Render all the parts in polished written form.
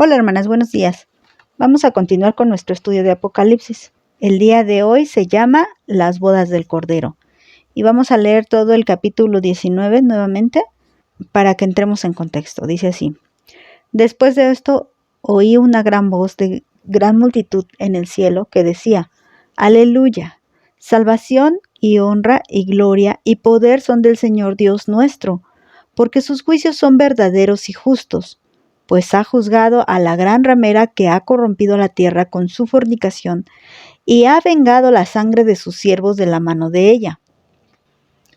Hola hermanas, buenos días. Vamos a continuar con nuestro estudio de Apocalipsis. El día de hoy se llama Las bodas del Cordero. Y vamos a leer todo el capítulo 19 nuevamente para que entremos en contexto. Dice así: Después de esto oí una gran voz de gran multitud en el cielo que decía: Aleluya, salvación y honra y gloria y poder son del Señor Dios nuestro, porque sus juicios son verdaderos y justos, pues ha juzgado a la gran ramera que ha corrompido la tierra con su fornicación y ha vengado la sangre de sus siervos de la mano de ella.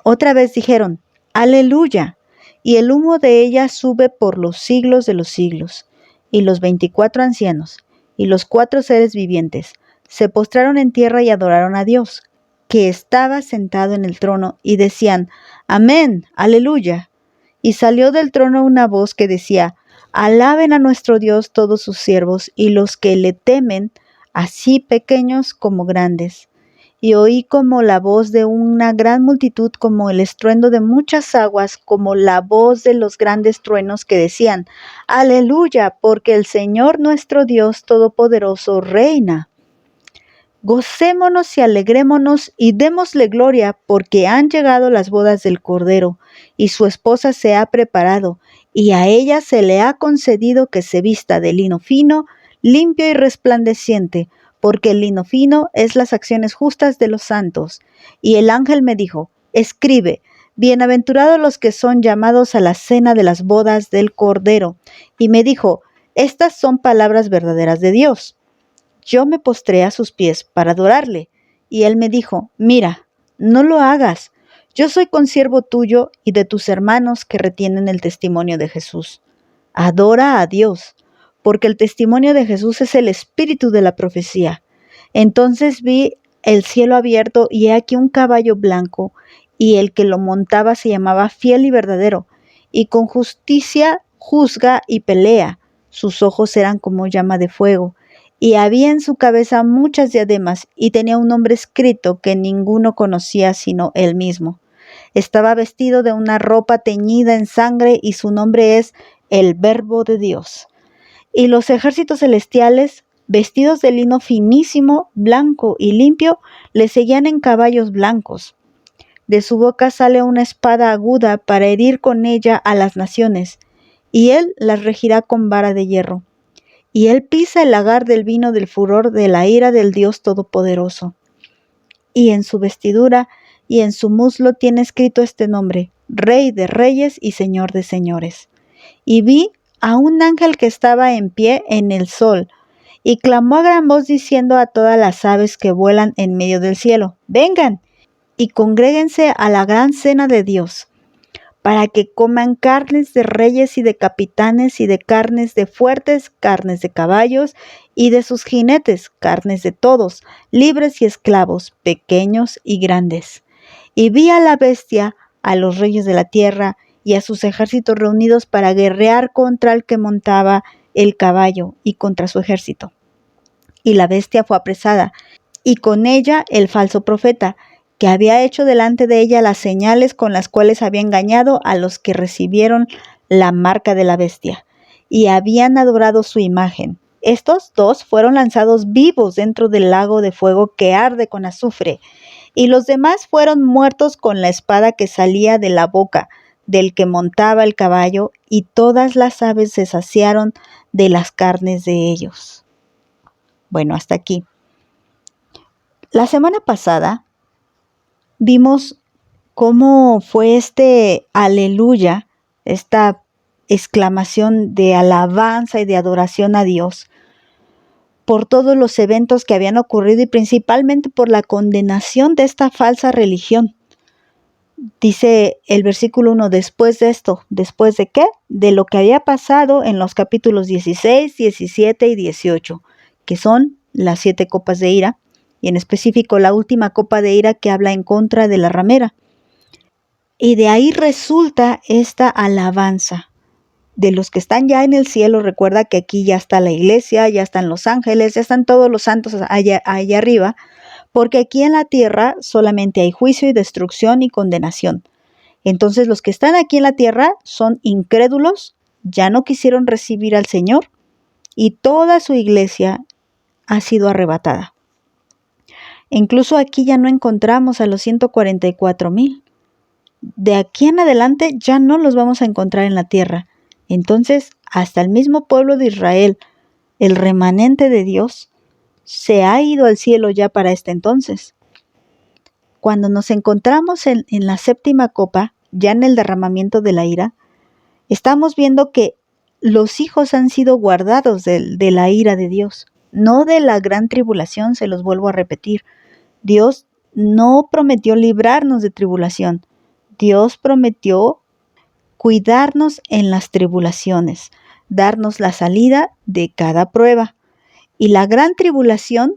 Otra vez dijeron: Aleluya, y el humo de ella sube por los siglos de los siglos. Y los 24 ancianos y los 4 seres vivientes se postraron en tierra y adoraron a Dios, que estaba sentado en el trono, y decían: Amén, aleluya. Y salió del trono una voz que decía: Alaben a nuestro Dios todos sus siervos y los que le temen, así pequeños como grandes. Y oí como la voz de una gran multitud, como el estruendo de muchas aguas, como la voz de los grandes truenos que decían: Aleluya, porque el Señor nuestro Dios Todopoderoso reina. Gocémonos y alegrémonos y démosle gloria, porque han llegado las bodas del Cordero, y su esposa se ha preparado, y a ella se le ha concedido que se vista de lino fino, limpio y resplandeciente, porque el lino fino es las acciones justas de los santos. Y el ángel me dijo: Escribe: Bienaventurados los que son llamados a la cena de las bodas del Cordero. Y me dijo: Estas son palabras verdaderas de Dios. Yo me postré a sus pies para adorarle, y él me dijo: Mira, no lo hagas. Yo soy consiervo tuyo y de tus hermanos que retienen el testimonio de Jesús. Adora a Dios, porque el testimonio de Jesús es el espíritu de la profecía. Entonces vi el cielo abierto, y he aquí un caballo blanco, y el que lo montaba se llamaba Fiel y Verdadero, y con justicia juzga y pelea. Sus ojos eran como llama de fuego, y había en su cabeza muchas diademas, y tenía un nombre escrito que ninguno conocía sino él mismo. Estaba vestido de una ropa teñida en sangre, y su nombre es el Verbo de Dios. Y los ejércitos celestiales, vestidos de lino finísimo, blanco y limpio, le seguían en caballos blancos. De su boca sale una espada aguda para herir con ella a las naciones, y él las regirá con vara de hierro. Y él pisa el lagar del vino del furor de la ira del Dios Todopoderoso. Y en su vestidura y en su muslo tiene escrito este nombre: Rey de Reyes y Señor de Señores. Y vi a un ángel que estaba en pie en el sol, y clamó a gran voz diciendo a todas las aves que vuelan en medio del cielo: Vengan y congréguense a la gran cena de Dios, para que coman carnes de reyes y de capitanes, y de carnes de fuertes, carnes de caballos, y de sus jinetes, carnes de todos, libres y esclavos, pequeños y grandes. Y vi a la bestia, a los reyes de la tierra, y a sus ejércitos reunidos para guerrear contra el que montaba el caballo y contra su ejército. Y la bestia fue apresada, y con ella el falso profeta, que había hecho delante de ella las señales con las cuales había engañado a los que recibieron la marca de la bestia, y habían adorado su imagen. Estos 2 fueron lanzados vivos dentro del lago de fuego que arde con azufre, y los demás fueron muertos con la espada que salía de la boca del que montaba el caballo, y todas las aves se saciaron de las carnes de ellos. Bueno, hasta aquí. La semana pasada vimos cómo fue este aleluya, esta exclamación de alabanza y de adoración a Dios por todos los eventos que habían ocurrido y principalmente por la condenación de esta falsa religión. Dice el versículo 1, después de esto, ¿después de qué? De lo que había pasado en los capítulos 16, 17 y 18, que son las 7 copas de ira, y en específico la última copa de ira que habla en contra de la ramera. Y de ahí resulta esta alabanza de los que están ya en el cielo. Recuerda que aquí ya está la iglesia, ya están los ángeles, ya están todos los santos allá arriba, porque aquí en la tierra solamente hay juicio y destrucción y condenación. Entonces los que están aquí en la tierra son incrédulos, ya no quisieron recibir al Señor, y toda su iglesia ha sido arrebatada. Incluso aquí ya no encontramos a los 144,000. De aquí en adelante ya no los vamos a encontrar en la tierra. Entonces, hasta el mismo pueblo de Israel, el remanente de Dios, se ha ido al cielo ya para este entonces. Cuando nos encontramos en la séptima copa, ya en el derramamiento de la ira, estamos viendo que los hijos han sido guardados de la ira de Dios, no de la gran tribulación, se los vuelvo a repetir. Dios no prometió librarnos de tribulación. Dios prometió cuidarnos en las tribulaciones, darnos la salida de cada prueba. Y la gran tribulación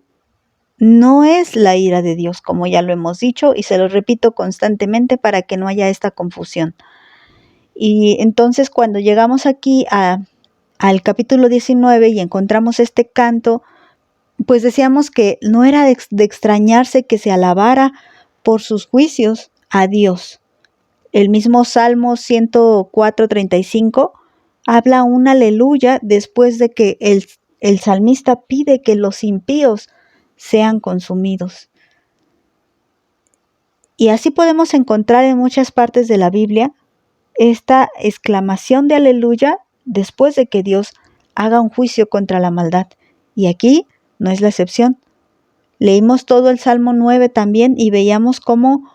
no es la ira de Dios, como ya lo hemos dicho, y se lo repito constantemente para que no haya esta confusión. Y entonces cuando llegamos aquí al capítulo 19 y encontramos este canto, pues decíamos que no era de extrañarse que se alabara por sus juicios a Dios. El mismo Salmo 104:35 habla un aleluya después de que el salmista pide que los impíos sean consumidos. Y así podemos encontrar en muchas partes de la Biblia esta exclamación de aleluya después de que Dios haga un juicio contra la maldad. Y aquí no es la excepción. Leímos todo el Salmo 9 también y veíamos cómo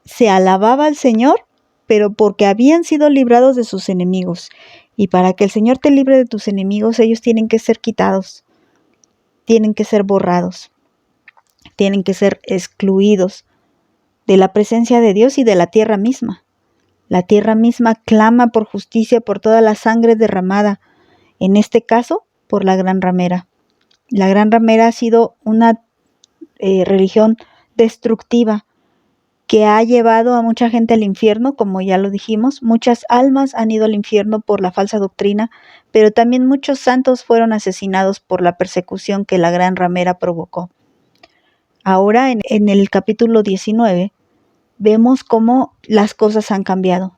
se alababa al Señor, pero porque habían sido librados de sus enemigos. Y para que el Señor te libre de tus enemigos, ellos tienen que ser quitados, tienen que ser borrados, tienen que ser excluidos de la presencia de Dios y de la tierra misma. La tierra misma clama por justicia por toda la sangre derramada, en este caso, por la gran ramera. La gran ramera ha sido una religión destructiva que ha llevado a mucha gente al infierno, como ya lo dijimos. Muchas almas han ido al infierno por la falsa doctrina, pero también muchos santos fueron asesinados por la persecución que la gran ramera provocó. Ahora, en el capítulo 19, vemos cómo las cosas han cambiado.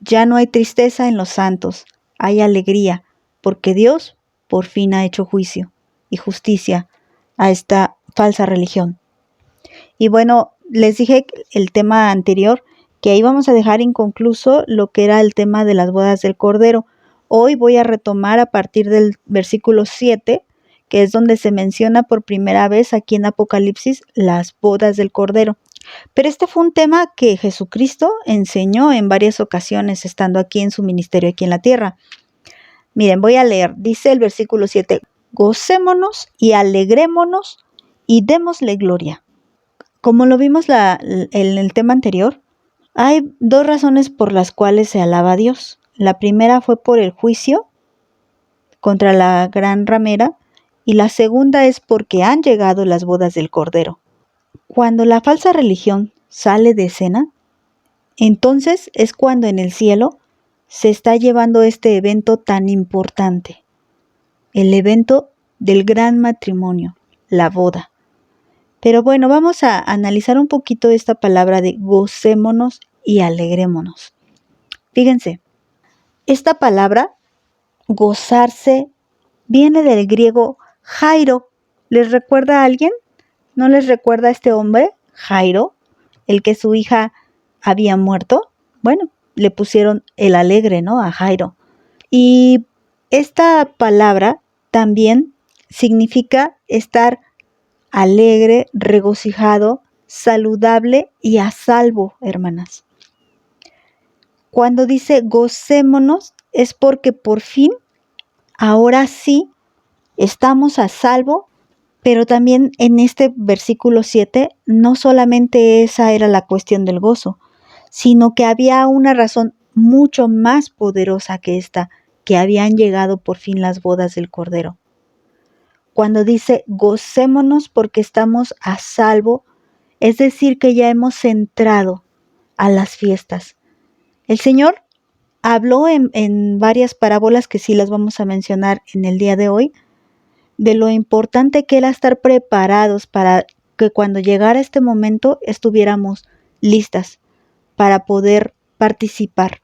Ya no hay tristeza en los santos, hay alegría, porque Dios por fin ha hecho juicio y justicia a esta falsa religión. Y bueno, les dije el tema anterior, que ahí vamos a dejar inconcluso lo que era el tema de las bodas del Cordero. Hoy voy a retomar a partir del versículo 7, que es donde se menciona por primera vez aquí en Apocalipsis las bodas del Cordero. Pero este fue un tema que Jesucristo enseñó en varias ocasiones estando aquí en su ministerio aquí en la tierra. Miren, voy a leer, dice el versículo 7, gocémonos y alegrémonos y démosle gloria. Como lo vimos en el tema anterior, hay dos razones por las cuales se alaba a Dios. La primera fue por el juicio contra la gran ramera y la segunda es porque han llegado las bodas del Cordero. Cuando la falsa religión sale de escena, entonces es cuando en el cielo se está llevando este evento tan importante, el evento del gran matrimonio, la boda. Pero bueno, vamos a analizar un poquito esta palabra de gocémonos y alegrémonos. Fíjense, esta palabra, gozarse, viene del griego Jairo. ¿Les recuerda a alguien? ¿No les recuerda a este hombre, Jairo, el que su hija había muerto? Bueno, le pusieron el alegre, ¿no? A Jairo. Y esta palabra también significa estar alegre, regocijado, saludable y a salvo, hermanas. Cuando dice gocémonos es porque por fin, ahora sí, estamos a salvo, pero también en este versículo 7, no solamente esa era la cuestión del gozo, sino que había una razón mucho más poderosa que esta, que habían llegado por fin las bodas del Cordero. Cuando dice gocémonos porque estamos a salvo, es decir que ya hemos entrado a las fiestas. El Señor habló en varias parábolas que sí las vamos a mencionar en el día de hoy, de lo importante que era estar preparados para que cuando llegara este momento estuviéramos listas para poder participar.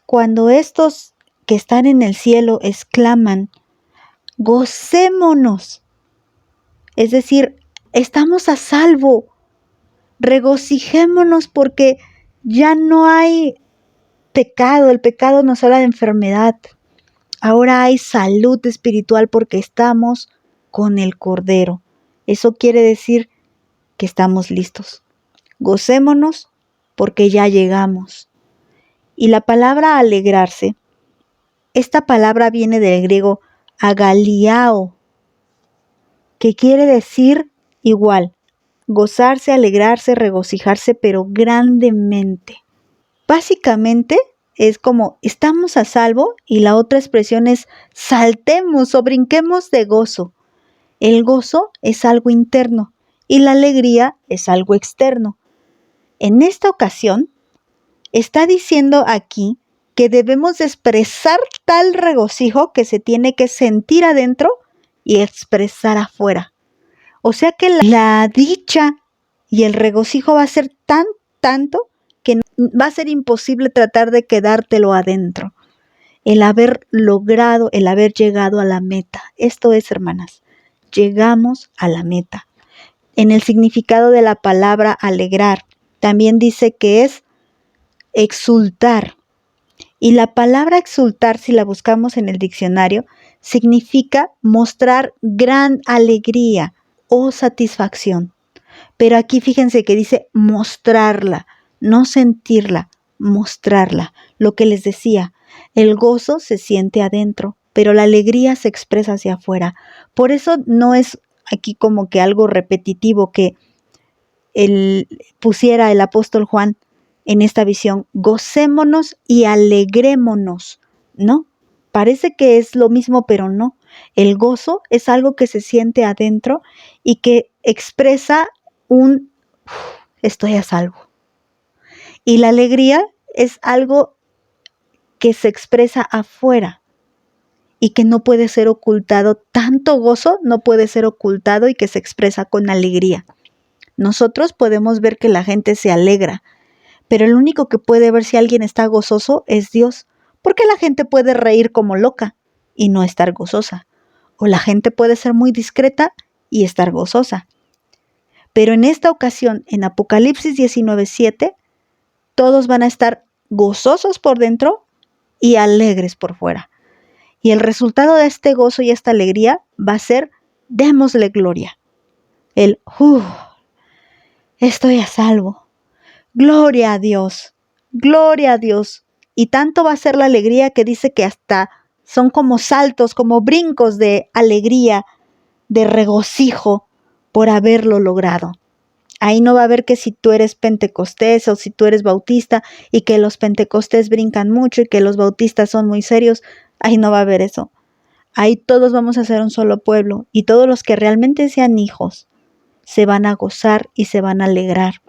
Cuando estos que están en el cielo exclaman: gocémonos. Es decir, estamos a salvo. Regocijémonos porque ya no hay pecado. El pecado nos habla de enfermedad. Ahora hay salud espiritual porque estamos con el Cordero. Eso quiere decir que estamos listos. Gocémonos porque ya llegamos. Y la palabra alegrarse, esta palabra viene del griego agaliao, que quiere decir igual, gozarse, alegrarse, regocijarse, pero grandemente. Básicamente es como estamos a salvo, y la otra expresión es saltemos o brinquemos de gozo. El gozo es algo interno y la alegría es algo externo. En esta ocasión, está diciendo aquí que debemos expresar tal regocijo que se tiene que sentir adentro y expresar afuera. O sea que la dicha y el regocijo va a ser tanto que va a ser imposible tratar de quedártelo adentro. El haber logrado, el haber llegado a la meta. Esto es, hermanas, llegamos a la meta. En el significado de la palabra alegrar, también dice que es exultar. Y la palabra exultar, si la buscamos en el diccionario, significa mostrar gran alegría o satisfacción. Pero aquí fíjense que dice mostrarla, no sentirla, mostrarla. Lo que les decía, el gozo se siente adentro, pero la alegría se expresa hacia afuera. Por eso no es aquí como que algo repetitivo que pusiera el apóstol Juan en esta visión, gocémonos y alegrémonos, ¿no? Parece que es lo mismo, pero no. El gozo es algo que se siente adentro y que expresa estoy a salvo. Y la alegría es algo que se expresa afuera y que no puede ser ocultado. Tanto gozo no puede ser ocultado y que se expresa con alegría. Nosotros podemos ver que la gente se alegra, pero el único que puede ver si alguien está gozoso es Dios, porque la gente puede reír como loca y no estar gozosa, o la gente puede ser muy discreta y estar gozosa. Pero en esta ocasión, en Apocalipsis 19:7, todos van a estar gozosos por dentro y alegres por fuera. Y el resultado de este gozo y esta alegría va a ser, démosle gloria. Estoy a salvo. Gloria a Dios, gloria a Dios. Y tanto va a ser la alegría que dice que hasta son como saltos, como brincos de alegría, de regocijo por haberlo logrado. Ahí no va a haber que si tú eres pentecostés o si tú eres bautista y que los pentecostés brincan mucho y que los bautistas son muy serios. Ahí no va a haber eso. Ahí todos vamos a ser un solo pueblo y todos los que realmente sean hijos se van a gozar y se van a alegrar.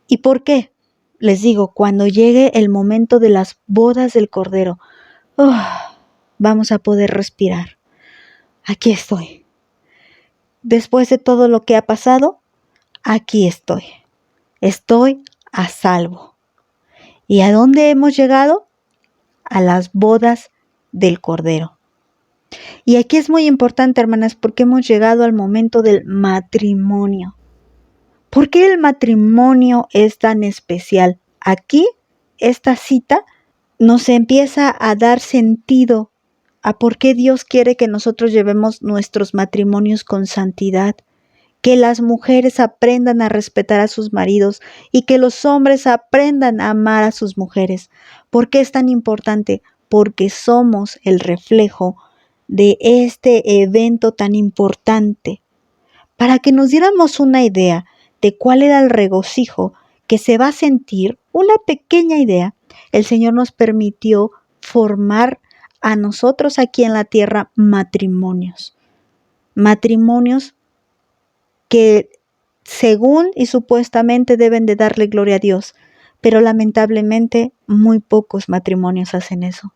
¿Y por qué? Les digo, cuando llegue el momento de las bodas del Cordero, vamos a poder respirar. Aquí estoy. Después de todo lo que ha pasado, aquí estoy. Estoy a salvo. ¿Y a dónde hemos llegado? A las bodas del Cordero. Y aquí es muy importante, hermanas, porque hemos llegado al momento del matrimonio. ¿Por qué el matrimonio es tan especial? Aquí, esta cita nos empieza a dar sentido a por qué Dios quiere que nosotros llevemos nuestros matrimonios con santidad, que las mujeres aprendan a respetar a sus maridos y que los hombres aprendan a amar a sus mujeres. ¿Por qué es tan importante? Porque somos el reflejo de este evento tan importante. Para que nos diéramos una idea de cuál era el regocijo que se va a sentir, una pequeña idea, el Señor nos permitió formar a nosotros aquí en la tierra matrimonios. Matrimonios que según y supuestamente deben de darle gloria a Dios, pero lamentablemente muy pocos matrimonios hacen eso.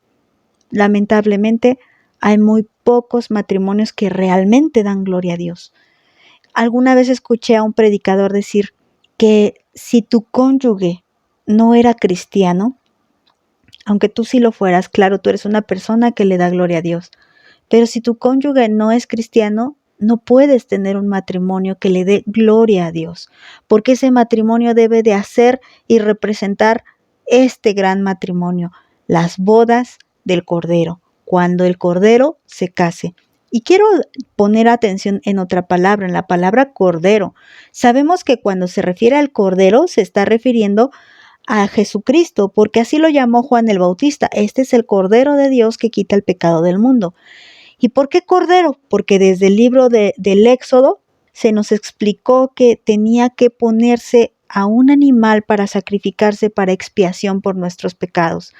Lamentablemente hay muy pocos matrimonios que realmente dan gloria a Dios. Alguna vez escuché a un predicador decir que si tu cónyuge no era cristiano, aunque tú sí lo fueras, claro, tú eres una persona que le da gloria a Dios. Pero si tu cónyuge no es cristiano, no puedes tener un matrimonio que le dé gloria a Dios, porque ese matrimonio debe de hacer y representar este gran matrimonio, las bodas del Cordero, cuando el Cordero se case. Y quiero poner atención en otra palabra, en la palabra Cordero. Sabemos que cuando se refiere al Cordero se está refiriendo a Jesucristo, porque así lo llamó Juan el Bautista. Este es el Cordero de Dios que quita el pecado del mundo. ¿Y por qué Cordero? Porque desde el libro del Éxodo se nos explicó que tenía que ponerse a un animal para sacrificarse para expiación por nuestros pecados.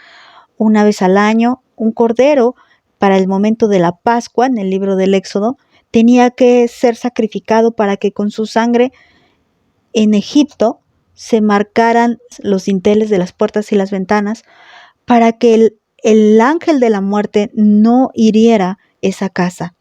Una vez al año, un cordero para el momento de la Pascua, en el libro del Éxodo, tenía que ser sacrificado para que con su sangre en Egipto se marcaran los dinteles de las puertas y las ventanas para que el ángel de la muerte no hiriera esa casa.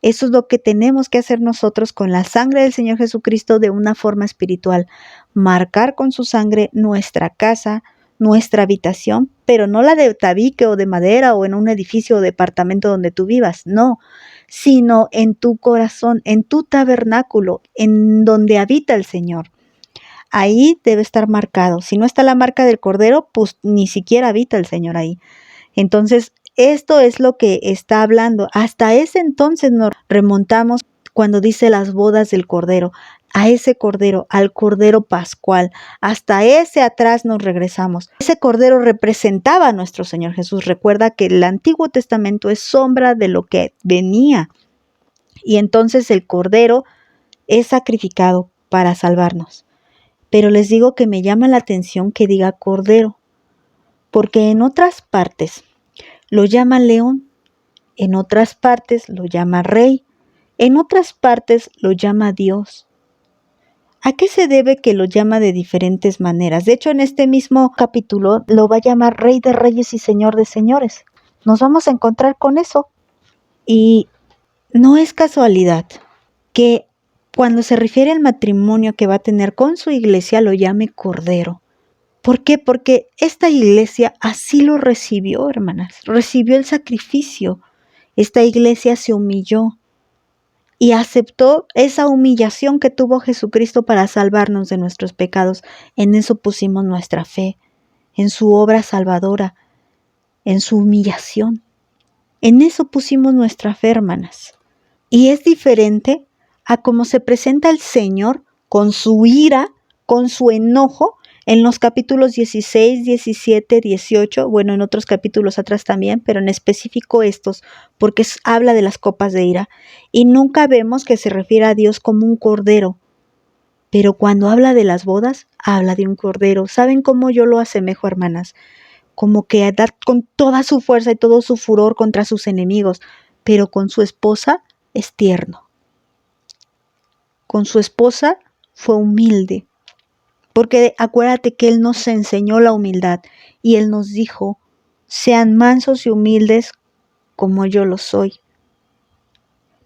Eso es lo que tenemos que hacer nosotros con la sangre del Señor Jesucristo de una forma espiritual. Marcar con su sangre nuestra casa, nuestra habitación, pero no la de tabique o de madera o en un edificio o departamento donde tú vivas, no, sino en tu corazón, en tu tabernáculo, en donde habita el Señor. Ahí debe estar marcado. Si no está la marca del Cordero, pues ni siquiera habita el Señor ahí. Entonces, esto es lo que está hablando. Hasta ese entonces nos remontamos cuando dice las bodas del Cordero, a ese Cordero, al Cordero Pascual. Hasta ese atrás nos regresamos. Ese Cordero representaba a nuestro Señor Jesús. Recuerda que el Antiguo Testamento es sombra de lo que venía. Y entonces el Cordero es sacrificado para salvarnos. Pero les digo que me llama la atención que diga Cordero, porque en otras partes lo llama león, en otras partes lo llama rey, en otras partes lo llama Dios. ¿A qué se debe que lo llama de diferentes maneras? De hecho, en este mismo capítulo lo va a llamar Rey de Reyes y Señor de Señores. Nos vamos a encontrar con eso. Y no es casualidad que cuando se refiere al matrimonio que va a tener con su iglesia lo llame Cordero. ¿Por qué? Porque esta iglesia así lo recibió, hermanas. Recibió el sacrificio. Esta iglesia se humilló y aceptó esa humillación que tuvo Jesucristo para salvarnos de nuestros pecados. En eso pusimos nuestra fe, en su obra salvadora, en su humillación. En eso pusimos nuestra fe, hermanas. Y es diferente a cómo se presenta el Señor con su ira, con su enojo, en los capítulos 16, 17, 18, bueno, en otros capítulos atrás también, pero en específico estos, porque habla de las copas de ira. Y nunca vemos que se refiere a Dios como un cordero. Pero cuando habla de las bodas, habla de un cordero. ¿Saben cómo yo lo asemejo, hermanas? Como que da con toda su fuerza y todo su furor contra sus enemigos, pero con su esposa es tierno. Con su esposa fue humilde, porque acuérdate que Él nos enseñó la humildad y Él nos dijo, sean mansos y humildes como yo lo soy.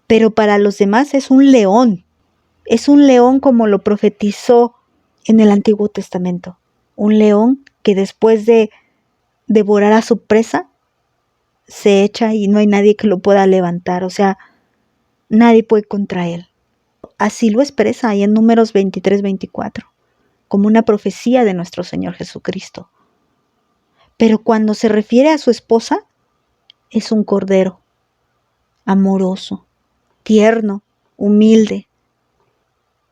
Pero para los demás es un león como lo profetizó en el Antiguo Testamento, un león que después de devorar a su presa se echa y no hay nadie que lo pueda levantar, o sea, nadie puede contra él. Así lo expresa ahí en Números 23, 24, como una profecía de nuestro Señor Jesucristo. Pero cuando se refiere a su esposa, es un cordero, amoroso, tierno, humilde.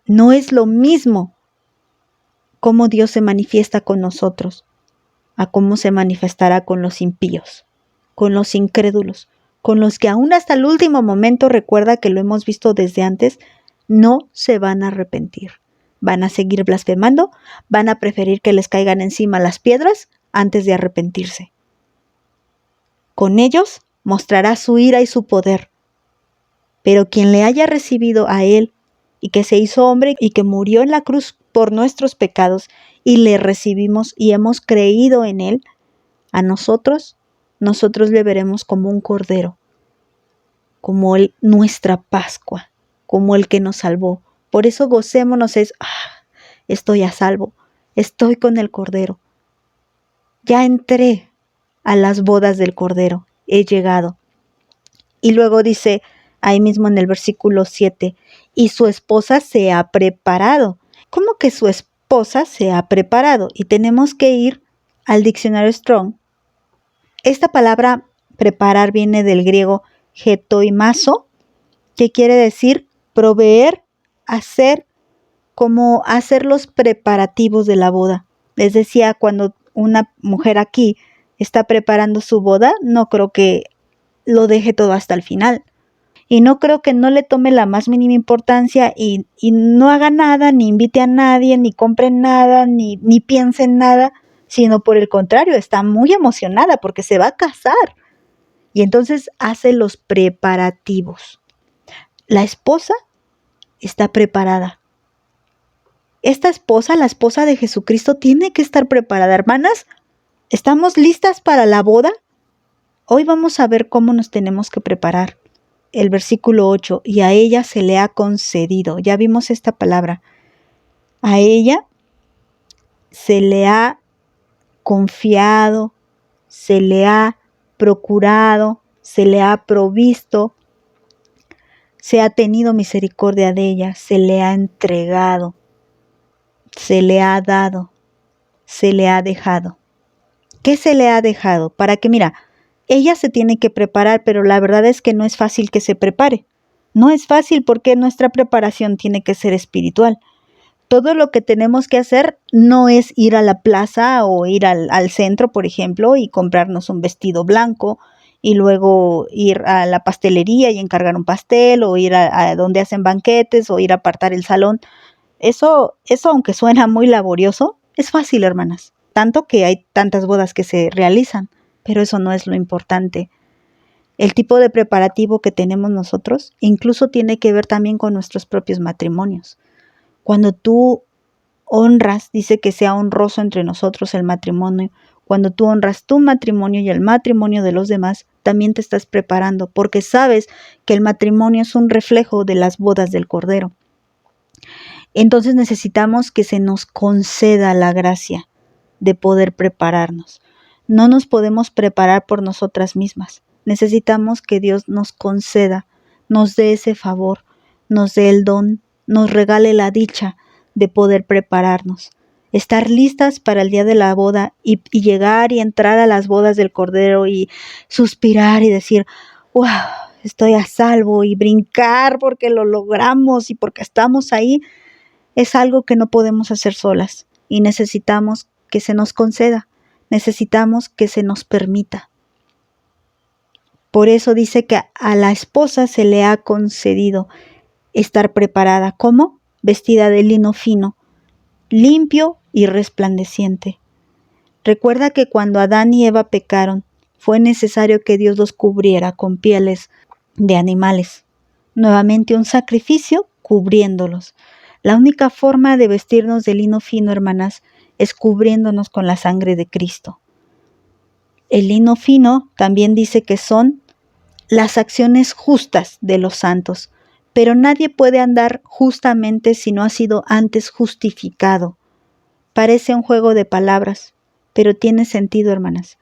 No es lo mismo cómo Dios se manifiesta con nosotros, a cómo se manifestará con los impíos, con los incrédulos, con los que aún hasta el último momento, recuerda que lo hemos visto desde antes, no se van a arrepentir. Van a seguir blasfemando, van a preferir que les caigan encima las piedras antes de arrepentirse. Con ellos mostrará su ira y su poder. Pero quien le haya recibido a Él y que se hizo hombre y que murió en la cruz por nuestros pecados y le recibimos y hemos creído en Él, a nosotros le veremos como un cordero, como nuestra Pascua, como el que nos salvó. Por eso gocémonos, estoy a salvo, estoy con el Cordero. Ya entré a las bodas del Cordero. He llegado. Y luego dice, ahí mismo en el versículo 7, y su esposa se ha preparado. ¿Cómo que su esposa se ha preparado? Y tenemos que ir al diccionario Strong. Esta palabra preparar viene del griego getoimazo, que quiere decir proveer, hacer, como hacer los preparativos de la boda. Les decía, cuando una mujer aquí está preparando su boda, no creo que lo deje todo hasta el final. Y no creo que no le tome la más mínima importancia y no haga nada, ni invite a nadie, ni compre nada, ni piense en nada, sino por el contrario, está muy emocionada porque se va a casar. Y entonces hace los preparativos. La esposa está preparada. Esta esposa, la esposa de Jesucristo, tiene que estar preparada. Hermanas, ¿estamos listas para la boda? Hoy vamos a ver cómo nos tenemos que preparar. El versículo 8, y a ella se le ha concedido. Ya vimos esta palabra. A ella se le ha confiado, se le ha procurado, se le ha provisto, se ha tenido misericordia de ella, se le ha entregado, se le ha dado, se le ha dejado. ¿Qué se le ha dejado? Para que, mira, ella se tiene que preparar, pero la verdad es que no es fácil que se prepare. No es fácil porque nuestra preparación tiene que ser espiritual. Todo lo que tenemos que hacer no es ir a la plaza o ir al centro, por ejemplo, y comprarnos un vestido blanco y luego ir a la pastelería y encargar un pastel o ir a donde hacen banquetes o ir a apartar el salón. Eso, aunque suena muy laborioso, es fácil, hermanas. Tanto que hay tantas bodas que se realizan, pero eso no es lo importante. El tipo de preparativo que tenemos nosotros incluso tiene que ver también con nuestros propios matrimonios. Cuando tú honras, dice que sea honroso entre nosotros el matrimonio. Cuando tú honras tu matrimonio y el matrimonio de los demás, también te estás preparando, porque sabes que el matrimonio es un reflejo de las bodas del Cordero. Entonces necesitamos que se nos conceda la gracia de poder prepararnos. No nos podemos preparar por nosotras mismas. Necesitamos que Dios nos conceda, nos dé ese favor, nos dé el don, nos regale la dicha de poder prepararnos, estar listas para el día de la boda y llegar y entrar a las bodas del Cordero y suspirar y decir, wow, estoy a salvo, y brincar porque lo logramos y porque estamos ahí. Es algo que no podemos hacer solas y necesitamos que se nos conceda, necesitamos que se nos permita. Por eso dice que a la esposa se le ha concedido estar preparada. ¿Cómo? Vestida de lino fino, limpio y resplandeciente. Recuerda que cuando Adán y Eva pecaron, fue necesario que Dios los cubriera con pieles de animales. Nuevamente un sacrificio cubriéndolos. La única forma de vestirnos de lino fino, hermanas, es cubriéndonos con la sangre de Cristo. El lino fino también dice que son las acciones justas de los santos, pero nadie puede andar justamente si no ha sido antes justificado. Parece un juego de palabras, pero tiene sentido, hermanas.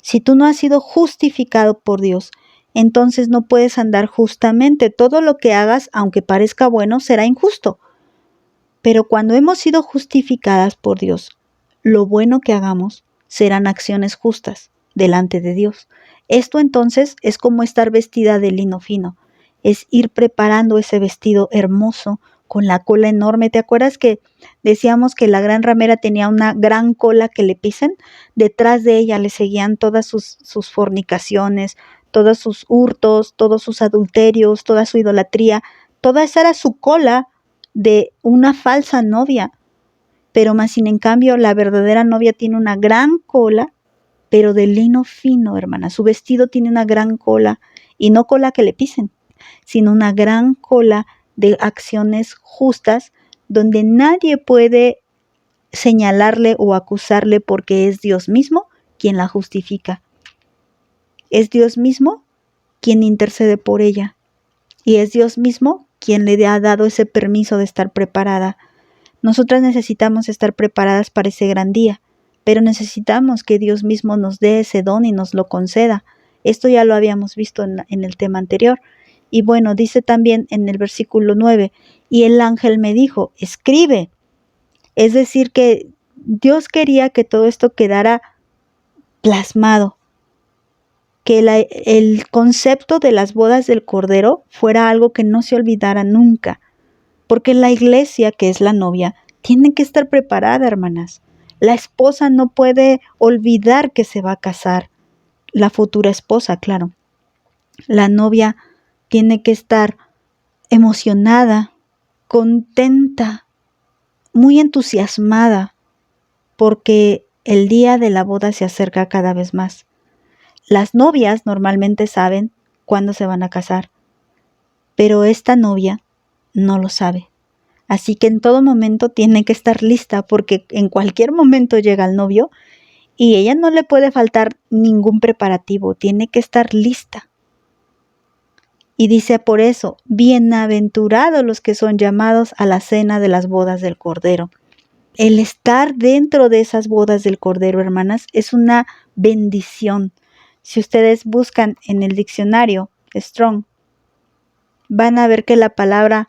Si tú no has sido justificado por Dios, entonces no puedes andar justamente. Todo lo que hagas, aunque parezca bueno, será injusto. Pero cuando hemos sido justificadas por Dios, lo bueno que hagamos serán acciones justas delante de Dios. Esto entonces es como estar vestida de lino fino, es ir preparando ese vestido hermoso con la cola enorme. ¿Te acuerdas que decíamos que la gran ramera tenía una gran cola que le pisen? Detrás de ella le seguían todas sus fornicaciones, todos sus hurtos, todos sus adulterios, toda su idolatría. Toda esa era su cola de una falsa novia. Pero más sin en cambio, la verdadera novia tiene una gran cola, pero de lino fino, hermana. Su vestido tiene una gran cola, y no cola que le pisen, sino una gran cola de acciones justas, donde nadie puede señalarle o acusarle, porque es Dios mismo quien la justifica. Es Dios mismo quien intercede por ella, y es Dios mismo quien le ha dado ese permiso de estar preparada. Nosotras necesitamos estar preparadas para ese gran día, pero necesitamos que Dios mismo nos dé ese don y nos lo conceda. Esto ya lo habíamos visto en el tema anterior. Y bueno, dice también en el versículo 9, y el ángel me dijo, escribe. Es decir, que Dios quería que todo esto quedara plasmado, que el concepto de las bodas del Cordero fuera algo que no se olvidara nunca, porque la iglesia, que es la novia, tiene que estar preparada, hermanas. La esposa no puede olvidar que se va a casar, la futura esposa, claro. La novia tiene que estar emocionada, contenta, muy entusiasmada, porque el día de la boda se acerca cada vez más. Las novias normalmente saben cuándo se van a casar, pero esta novia no lo sabe. Así que en todo momento tiene que estar lista, porque en cualquier momento llega el novio y ella no le puede faltar ningún preparativo, tiene que estar lista. Y dice por eso, bienaventurados los que son llamados a la cena de las bodas del Cordero. El estar dentro de esas bodas del Cordero, hermanas, es una bendición. Si ustedes buscan en el diccionario Strong, van a ver que la palabra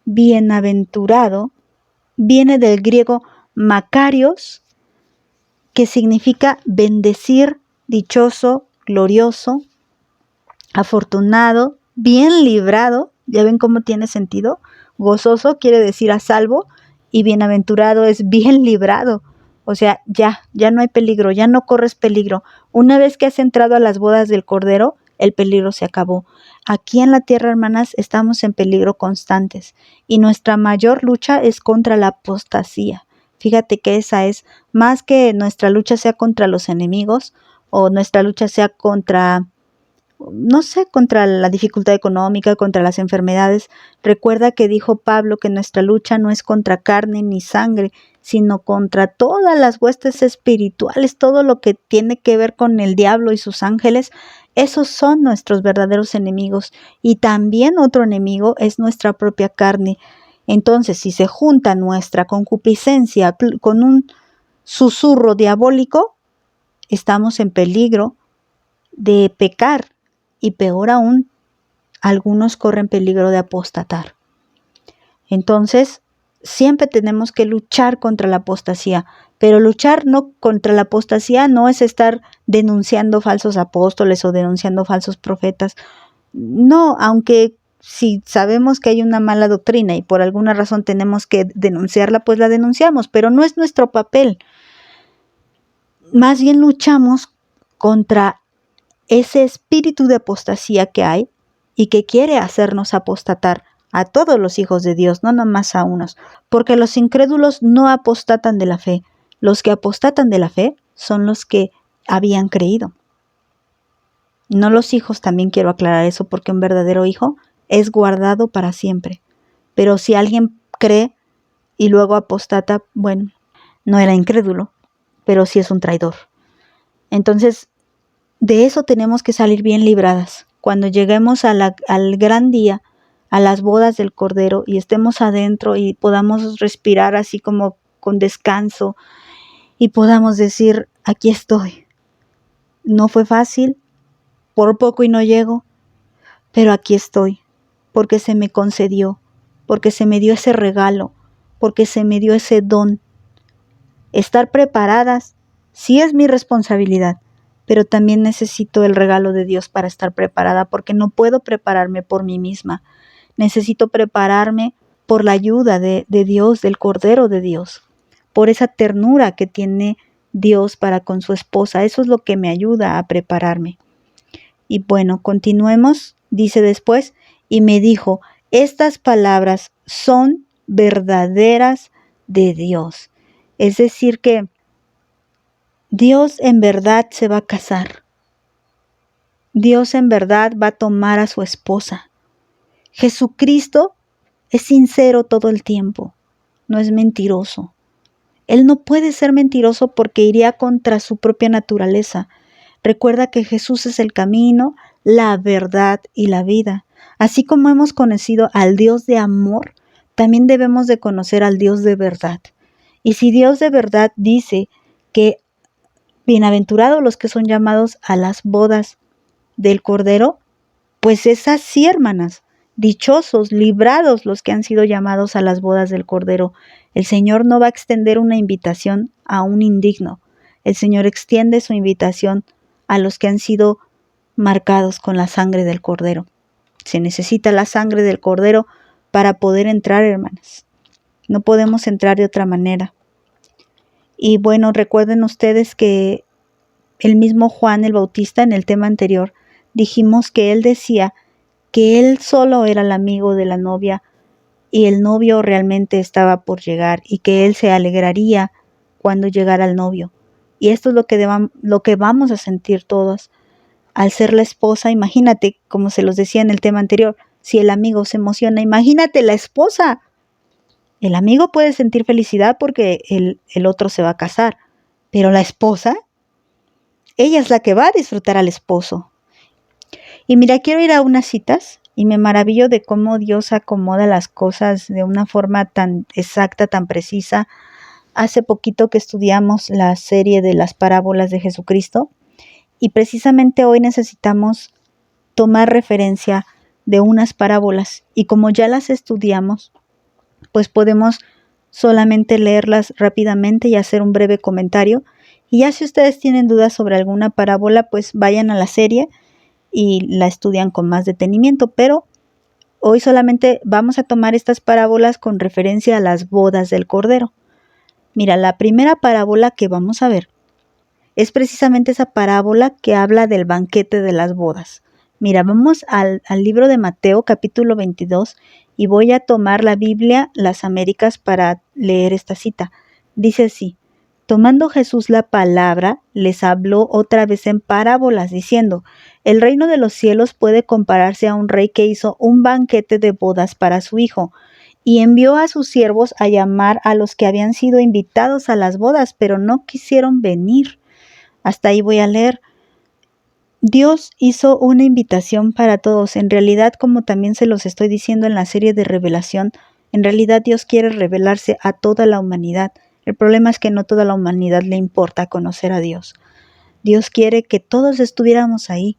bienaventurado viene del griego makarios, que significa bendecir, dichoso, glorioso, afortunado, bien librado. ¿Ya ven cómo tiene sentido? Gozoso quiere decir a salvo y bienaventurado es bien librado. O sea, ya no hay peligro, ya no corres peligro. Una vez que has entrado a las bodas del Cordero, el peligro se acabó. Aquí en la tierra, hermanas, estamos en peligro constantes y nuestra mayor lucha es contra la apostasía. Fíjate que esa es, más que nuestra lucha sea contra los enemigos o nuestra lucha sea contra, no sé, contra la dificultad económica, contra las enfermedades. Recuerda que dijo Pablo que nuestra lucha no es contra carne ni sangre, sino contra todas las huestes espirituales, todo lo que tiene que ver con el diablo y sus ángeles. Esos son nuestros verdaderos enemigos. Y también otro enemigo es nuestra propia carne. Entonces, si se junta nuestra concupiscencia con un susurro diabólico, estamos en peligro de pecar. Y peor aún, algunos corren peligro de apostatar. Entonces, siempre tenemos que luchar contra la apostasía, pero luchar contra la apostasía no es estar denunciando falsos apóstoles o denunciando falsos profetas. No, aunque si sabemos que hay una mala doctrina y por alguna razón tenemos que denunciarla, pues la denunciamos, pero no es nuestro papel. Más bien luchamos contra ese espíritu de apostasía que hay y que quiere hacernos apostatar a todos los hijos de Dios, no nomás a unos, porque los incrédulos no apostatan de la fe. Los que apostatan de la fe son los que habían creído. No los hijos, también quiero aclarar eso, porque un verdadero hijo es guardado para siempre. Pero si alguien cree y luego apostata, bueno, no era incrédulo, pero sí es un traidor. Entonces, de eso tenemos que salir bien libradas. Cuando lleguemos al gran día, a las bodas del Cordero y estemos adentro y podamos respirar así como con descanso y podamos decir, aquí estoy. No fue fácil, por poco y no llego, pero aquí estoy, porque se me concedió, porque se me dio ese regalo, porque se me dio ese don. Estar preparadas sí es mi responsabilidad, pero también necesito el regalo de Dios para estar preparada, porque no puedo prepararme por mí misma. Necesito prepararme por la ayuda de Dios, del Cordero de Dios, por esa ternura que tiene Dios para con su esposa. Eso es lo que me ayuda a prepararme. Y bueno, continuemos. Dice después, y me dijo, estas palabras son verdaderas de Dios. Es decir que Dios en verdad se va a casar. Dios en verdad va a tomar a su esposa. Jesucristo es sincero todo el tiempo, no es mentiroso. Él no puede ser mentiroso porque iría contra su propia naturaleza. Recuerda que Jesús es el camino, la verdad y la vida. Así como hemos conocido al Dios de amor, también debemos de conocer al Dios de verdad. Y si Dios de verdad dice que bienaventurados los que son llamados a las bodas del Cordero. Pues es así, hermanas. Dichosos, librados los que han sido llamados a las bodas del Cordero. El Señor no va a extender una invitación a un indigno. El Señor extiende su invitación a los que han sido marcados con la sangre del Cordero. Se necesita la sangre del Cordero para poder entrar, hermanas. No podemos entrar de otra manera. Y bueno, recuerden ustedes que el mismo Juan el Bautista, en el tema anterior, dijimos que él decía que él solo era el amigo de la novia y el novio realmente estaba por llegar y que él se alegraría cuando llegara el novio. Y esto es lo que vamos a sentir todos al ser la esposa. Imagínate, como se los decía en el tema anterior, si el amigo se emociona, imagínate la esposa. El amigo puede sentir felicidad porque el otro se va a casar, pero la esposa, ella es la que va a disfrutar al esposo. Y mira, quiero ir a unas citas y me maravillo de cómo Dios acomoda las cosas de una forma tan exacta, tan precisa. Hace poquito que estudiamos la serie de las parábolas de Jesucristo y precisamente hoy necesitamos tomar referencia de unas parábolas y como ya las estudiamos, pues podemos solamente leerlas rápidamente y hacer un breve comentario. Y ya si ustedes tienen dudas sobre alguna parábola, pues vayan a la serie y la estudian con más detenimiento, pero hoy solamente vamos a tomar estas parábolas con referencia a las bodas del Cordero. Mira, la primera parábola que vamos a ver es precisamente esa parábola que habla del banquete de las bodas. Mira, vamos al libro de Mateo capítulo 22 y voy a tomar la Biblia, las Américas, para leer esta cita. Dice así: tomando Jesús la palabra, les habló otra vez en parábolas, diciendo: el reino de los cielos puede compararse a un rey que hizo un banquete de bodas para su hijo, y envió a sus siervos a llamar a los que habían sido invitados a las bodas, pero no quisieron venir. Hasta ahí voy a leer. Dios hizo una invitación para todos. En realidad, como también se los estoy diciendo en la serie de revelación, en realidad Dios quiere revelarse a toda la humanidad. El problema es que no toda la humanidad le importa conocer a Dios. Dios quiere que todos estuviéramos ahí.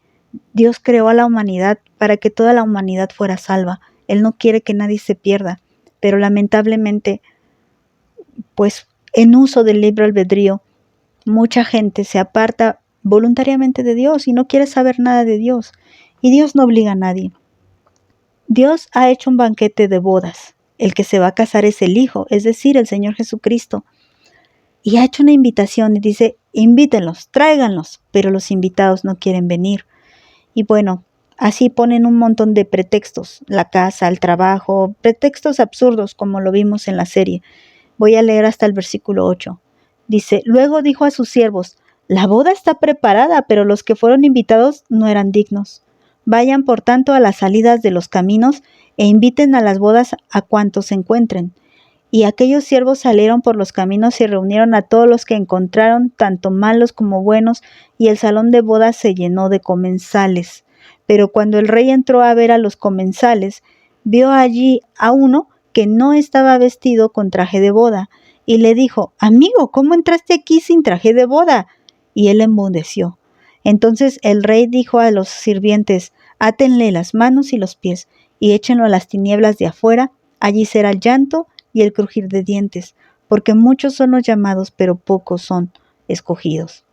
Dios creó a la humanidad para que toda la humanidad fuera salva. Él no quiere que nadie se pierda. Pero lamentablemente, pues en uso del libre albedrío, mucha gente se aparta voluntariamente de Dios y no quiere saber nada de Dios. Y Dios no obliga a nadie. Dios ha hecho un banquete de bodas. El que se va a casar es el Hijo, es decir, el Señor Jesucristo. Y ha hecho una invitación y dice: invítenlos, tráiganlos, pero los invitados no quieren venir. Y bueno, así ponen un montón de pretextos, la casa, el trabajo, pretextos absurdos como lo vimos en la serie. Voy a leer hasta el versículo 8. Dice: luego dijo a sus siervos: la boda está preparada, pero los que fueron invitados no eran dignos. Vayan por tanto a las salidas de los caminos e inviten a las bodas a cuantos se encuentren. Y aquellos siervos salieron por los caminos y reunieron a todos los que encontraron, tanto malos como buenos, y el salón de bodas se llenó de comensales. Pero cuando el rey entró a ver a los comensales, vio allí a uno que no estaba vestido con traje de boda, y le dijo: amigo, ¿cómo entraste aquí sin traje de boda? Y él enmudeció. Entonces el rey dijo a los sirvientes: átenle las manos y los pies, y échenlo a las tinieblas de afuera, allí será el llanto y el crujir de dientes, porque muchos son los llamados, pero pocos son escogidos.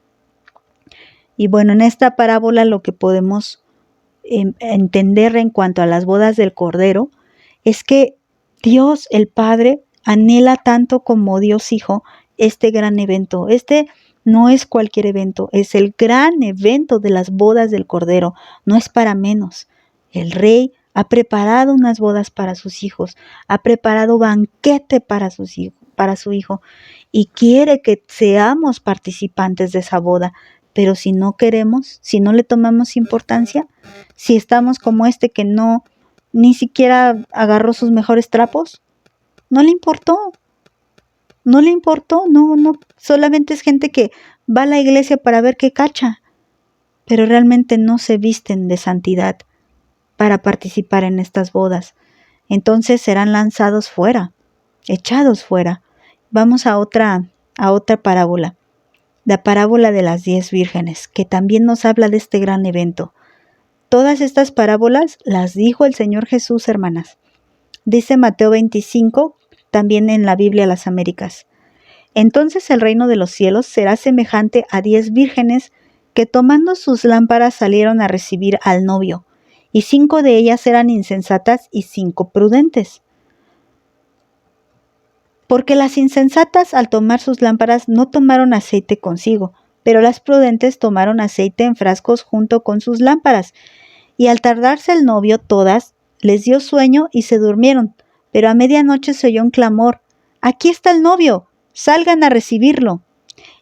Y bueno, en esta parábola lo que podemos entender en cuanto a las bodas del Cordero es que Dios el Padre anhela tanto como Dios Hijo este gran evento. Este no es cualquier evento, es el gran evento de las bodas del Cordero, no es para menos. El Rey ha preparado unas bodas para sus hijos, ha preparado banquete para su hijo y quiere que seamos participantes de esa boda. Pero si no queremos, si no le tomamos importancia, si estamos como este que no, ni siquiera agarró sus mejores trapos, no le importó, no, solamente es gente que va a la iglesia para ver qué cacha, pero realmente no se visten de santidad para participar en estas bodas. Entonces serán lanzados fuera, echados fuera. Vamos a otra parábola. la parábola de las 10 vírgenes, que también nos habla de este gran evento. Todas estas parábolas las dijo el Señor Jesús, hermanas. Dice Mateo 25, también en la Biblia Las Américas. Entonces el reino de los cielos será semejante a 10 vírgenes que tomando sus lámparas salieron a recibir al novio, y 5 de ellas eran insensatas y 5 prudentes. Porque las insensatas al tomar sus lámparas no tomaron aceite consigo, pero las prudentes tomaron aceite en frascos junto con sus lámparas. Y al tardarse el novio, todas les dio sueño y se durmieron. Pero a medianoche se oyó un clamor: «¡Aquí está el novio! ¡Salgan a recibirlo!».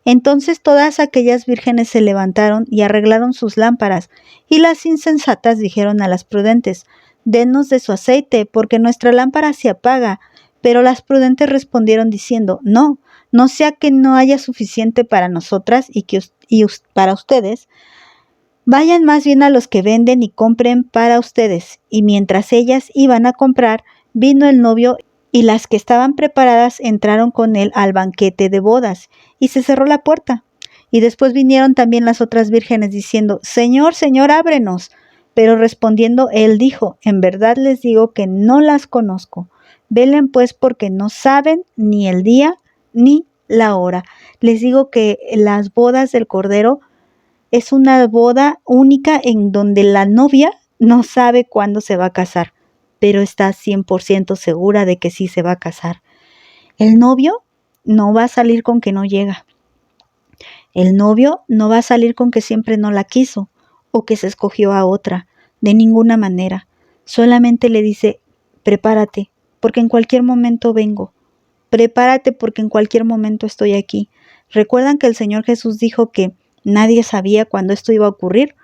Entonces todas aquellas vírgenes se levantaron y arreglaron sus lámparas. Y las insensatas dijeron a las prudentes: «Denos de su aceite, porque nuestra lámpara se apaga». Pero las prudentes respondieron diciendo: «No, no sea que no haya suficiente para nosotras y para ustedes. Vayan más bien a los que venden y compren para ustedes». Y mientras ellas iban a comprar, vino el novio, y las que estaban preparadas entraron con él al banquete de bodas, y se cerró la puerta. Y después vinieron también las otras vírgenes diciendo: «Señor, Señor, ábrenos». Pero respondiendo él dijo: «En verdad les digo que no las conozco. Velen pues, porque no saben ni el día ni la hora». Les digo que las bodas del Cordero es una boda única en donde la novia no sabe cuándo se va a casar, pero está 100% segura de que sí se va a casar. El novio no va a salir con que no llega. El novio no va a salir con que siempre no la quiso o que se escogió a otra. De ninguna manera. Solamente le dice: «Prepárate, porque en cualquier momento vengo. Prepárate, porque en cualquier momento estoy aquí». ¿Recuerdan que el Señor Jesús dijo que nadie sabía cuándo esto iba a ocurrir?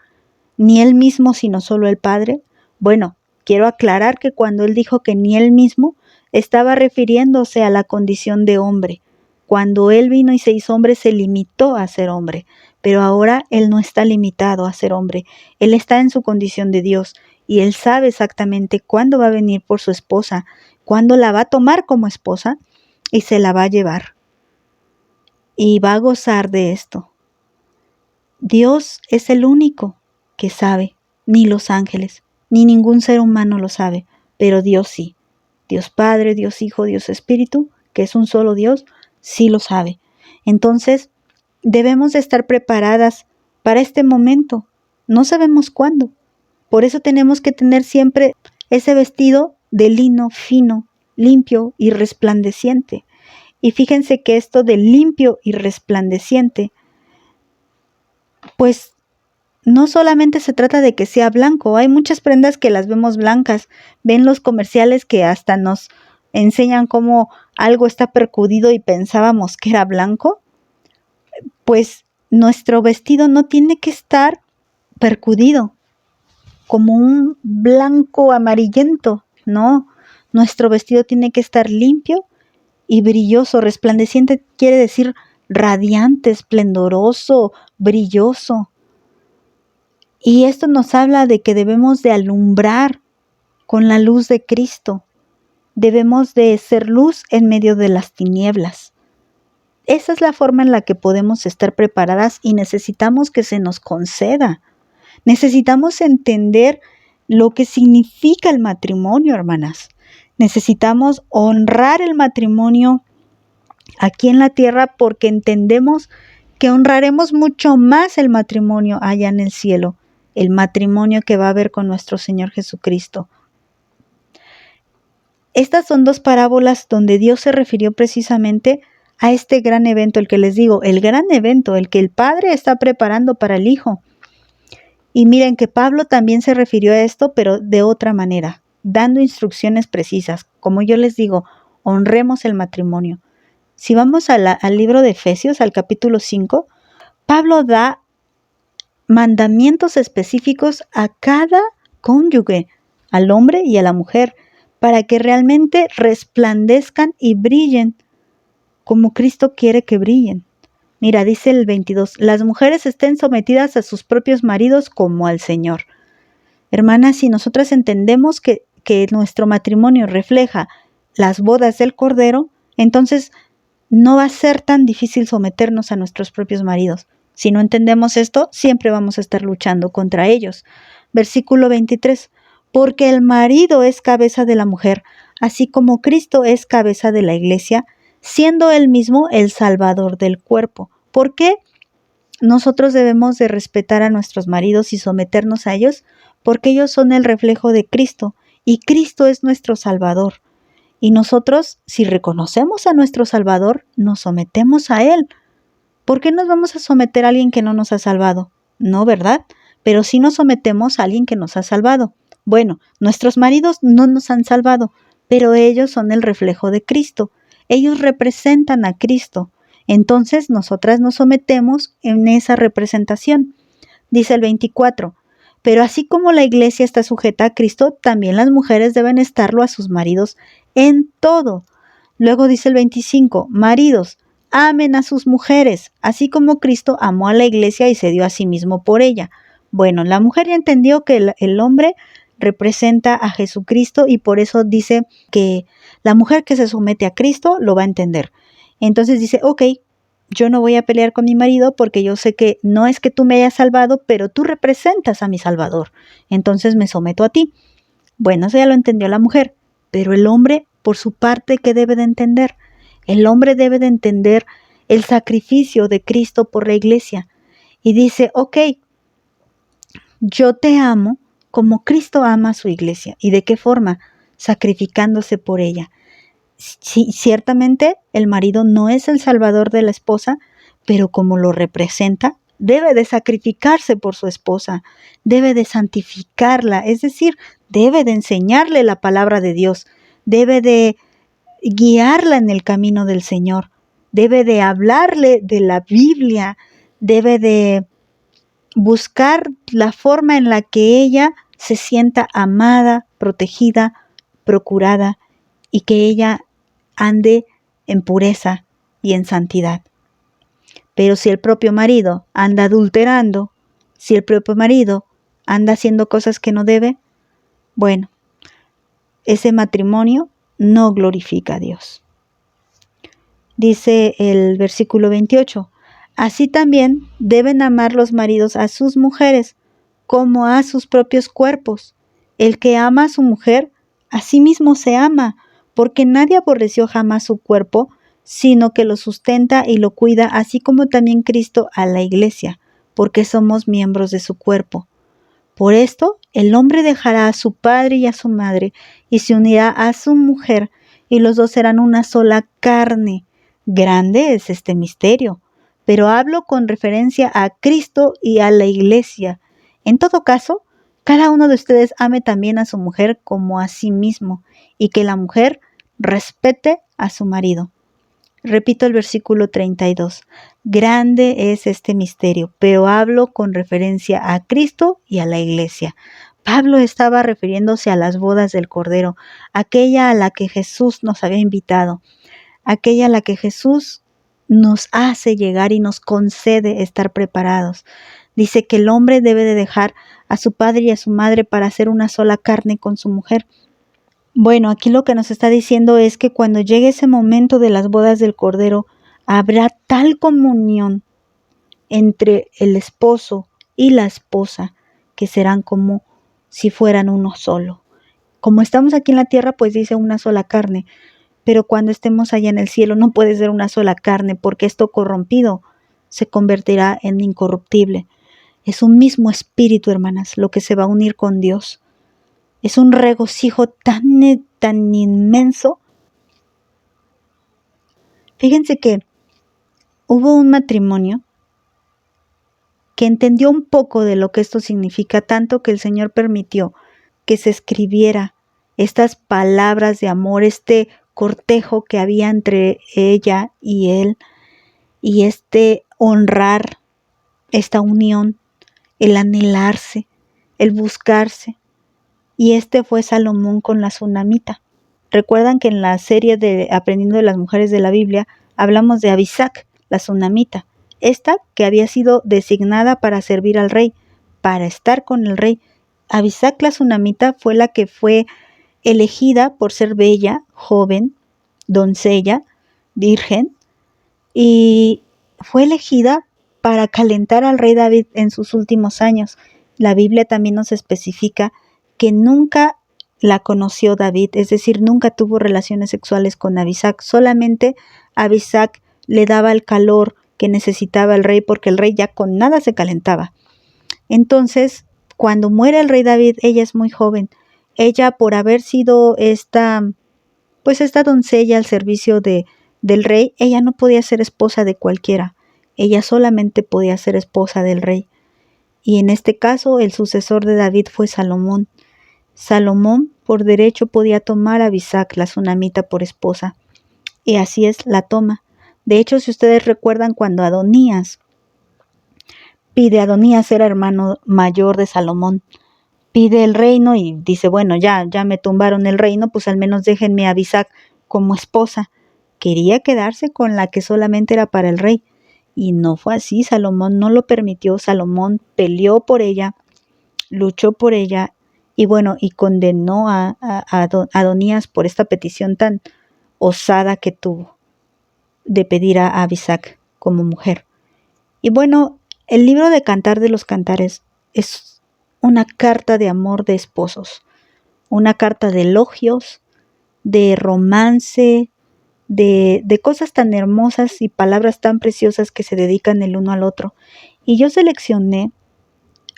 Ni Él mismo, sino solo el Padre. Bueno, quiero aclarar que cuando Él dijo que ni Él mismo, estaba refiriéndose a la condición de hombre. Cuando Él vino y se hizo hombre, se limitó a ser hombre. Pero ahora Él no está limitado a ser hombre. Él está en su condición de Dios. Y Él sabe exactamente cuándo va a venir por su esposa, cuándo la va a tomar como esposa y se la va a llevar. Y va a gozar de esto. Dios es el único que sabe, ni los ángeles, ni ningún ser humano lo sabe, pero Dios sí. Dios Padre, Dios Hijo, Dios Espíritu, que es un solo Dios, sí lo sabe. Entonces, debemos de estar preparadas para este momento. No sabemos cuándo. Por eso tenemos que tener siempre ese vestido de lino fino, limpio y resplandeciente. Y fíjense que esto de limpio y resplandeciente, pues no solamente se trata de que sea blanco. Hay muchas prendas que las vemos blancas. Ven los comerciales que hasta nos enseñan cómo algo está percudido y pensábamos que era blanco. Pues nuestro vestido no tiene que estar percudido como un blanco amarillento. No, nuestro vestido tiene que estar limpio y brilloso. Resplandeciente quiere decir radiante, esplendoroso, brilloso. Y esto nos habla de que debemos de alumbrar con la luz de Cristo. Debemos de ser luz en medio de las tinieblas. Esa es la forma en la que podemos estar preparadas y necesitamos que se nos conceda. Necesitamos entender lo que significa el matrimonio, hermanas. Necesitamos honrar el matrimonio aquí en la tierra porque entendemos que honraremos mucho más el matrimonio allá en el cielo, el matrimonio que va a haber con nuestro Señor Jesucristo. Estas son dos parábolas donde Dios se refirió precisamente a este gran evento, el que les digo, el gran evento, el que el Padre está preparando para el Hijo. Y miren que Pablo también se refirió a esto, pero de otra manera, dando instrucciones precisas. Como yo les digo, honremos el matrimonio. Si vamos al libro de Efesios, al capítulo 5, Pablo da mandamientos específicos a cada cónyuge, al hombre y a la mujer, para que realmente resplandezcan y brillen como Cristo quiere que brillen. Mira, dice el 22, las mujeres estén sometidas a sus propios maridos como al Señor. Hermanas, si nosotras entendemos que nuestro matrimonio refleja las bodas del Cordero, entonces no va a ser tan difícil someternos a nuestros propios maridos. Si no entendemos esto, siempre vamos a estar luchando contra ellos. Versículo 23. Porque el marido es cabeza de la mujer, así como Cristo es cabeza de la iglesia, siendo él mismo el Salvador del cuerpo. ¿Por qué nosotros debemos de respetar a nuestros maridos y someternos a ellos? Porque ellos son el reflejo de Cristo y Cristo es nuestro Salvador. Y nosotros, si reconocemos a nuestro Salvador, nos sometemos a Él. ¿Por qué nos vamos a someter a alguien que no nos ha salvado? No, ¿verdad? Pero sí nos sometemos a alguien que nos ha salvado. Bueno, nuestros maridos no nos han salvado, pero ellos son el reflejo de Cristo. Ellos representan a Cristo. Entonces, nosotras nos sometemos en esa representación. Dice el 24. Pero así como la iglesia está sujeta a Cristo, también las mujeres deben estarlo a sus maridos en todo. Luego dice el 25. Maridos, amen a sus mujeres, así como Cristo amó a la iglesia y se dio a sí mismo por ella. Bueno, la mujer ya entendió que el hombre representa a Jesucristo y por eso dice que la mujer que se somete a Cristo lo va a entender. Entonces dice, ok, yo no voy a pelear con mi marido porque yo sé que no es que tú me hayas salvado, pero tú representas a mi Salvador. Entonces me someto a ti. Bueno, eso ya lo entendió la mujer, pero el hombre, por su parte, ¿qué debe de entender? El hombre debe de entender el sacrificio de Cristo por la iglesia. Y dice, ok, yo te amo como Cristo ama a su iglesia. ¿Y de qué forma? Sacrificándose por ella. Sí, ciertamente el marido no es el salvador de la esposa, pero como lo representa, debe de sacrificarse por su esposa, debe de santificarla, es decir, debe de enseñarle la palabra de Dios, debe de guiarla en el camino del Señor, debe de hablarle de la Biblia, debe de buscar la forma en la que ella se sienta amada, protegida, procurada y que ella ande en pureza y en santidad. Pero si el propio marido anda adulterando, si el propio marido anda haciendo cosas que no debe, bueno, ese matrimonio no glorifica a Dios. Dice el versículo 28, así también deben amar los maridos a sus mujeres como a sus propios cuerpos. El que ama a su mujer, a sí mismo se ama, porque nadie aborreció jamás su cuerpo, sino que lo sustenta y lo cuida, así como también Cristo a la iglesia, porque somos miembros de su cuerpo. Por esto, el hombre dejará a su padre y a su madre, y se unirá a su mujer, y los dos serán una sola carne. Grande es este misterio, pero hablo con referencia a Cristo y a la iglesia. En todo caso, cada uno de ustedes ame también a su mujer como a sí mismo, y que la mujer respete a su marido. Repito el versículo 32. Grande es este misterio, pero hablo con referencia a Cristo y a la iglesia. Pablo estaba refiriéndose a las bodas del Cordero, aquella a la que Jesús nos había invitado, aquella a la que Jesús nos hace llegar y nos concede estar preparados. Dice que el hombre debe de dejar a su padre y a su madre para hacer una sola carne con su mujer. Bueno, aquí lo que nos está diciendo es que cuando llegue ese momento de las bodas del Cordero, habrá tal comunión entre el esposo y la esposa que serán como si fueran uno solo. Como estamos aquí en la tierra, pues dice una sola carne, pero cuando estemos allá en el cielo no puede ser una sola carne, porque esto corrompido se convertirá en incorruptible. Es un mismo espíritu, hermanas, lo que se va a unir con Dios. Es un regocijo tan inmenso. Fíjense que hubo un matrimonio que entendió un poco de lo que esto significa, tanto que el Señor permitió que se escribiera estas palabras de amor, este cortejo que había entre ella y él, y este honrar esta unión, el anhelarse, el buscarse. Y este fue Salomón con la Sunamita. Recuerdan que en la serie de Aprendiendo de las Mujeres de la Biblia hablamos de Abisac, la Sunamita, esta que había sido designada para servir al rey, para estar con el rey. Abisac, la Sunamita, fue la que fue elegida por ser bella, joven, doncella, virgen, y fue elegida para calentar al rey David en sus últimos años. La Biblia también nos especifica que nunca la conoció David, es decir, nunca tuvo relaciones sexuales con Abisag, solamente Abisag le daba el calor que necesitaba el rey, porque el rey ya con nada se calentaba. Entonces, cuando muere el rey David, ella es muy joven. Ella, por haber sido esta doncella al servicio del rey, ella no podía ser esposa de cualquiera. Ella solamente podía ser esposa del rey. Y en este caso, el sucesor de David fue Salomón. Salomón, por derecho, podía tomar a Abisag, la sunamita, por esposa. Y así es, la toma. De hecho, si ustedes recuerdan, cuando Adonías era hermano mayor de Salomón, pide el reino y dice, bueno, ya me tumbaron el reino, pues al menos déjenme a Abisag como esposa. Quería quedarse con la que solamente era para el rey. Y no fue así, Salomón no lo permitió. Salomón peleó por ella, luchó por ella y condenó a Adonías por esta petición tan osada que tuvo de pedir a Abisag como mujer. Y bueno, el libro de Cantar de los Cantares es una carta de amor de esposos, una carta de elogios, de romance, de cosas tan hermosas y palabras tan preciosas que se dedican el uno al otro. Y yo seleccioné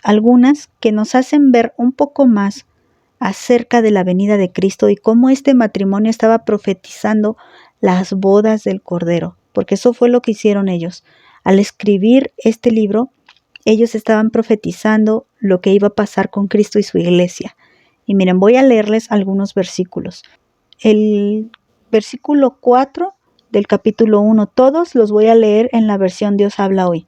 algunas que nos hacen ver un poco más acerca de la venida de Cristo y cómo este matrimonio estaba profetizando las bodas del Cordero, porque eso fue lo que hicieron ellos. Al escribir este libro, ellos estaban profetizando lo que iba a pasar con Cristo y su iglesia. Y miren, voy a leerles algunos versículos. El versículo 4 del capítulo 1, todos los voy a leer en la versión Dios habla hoy.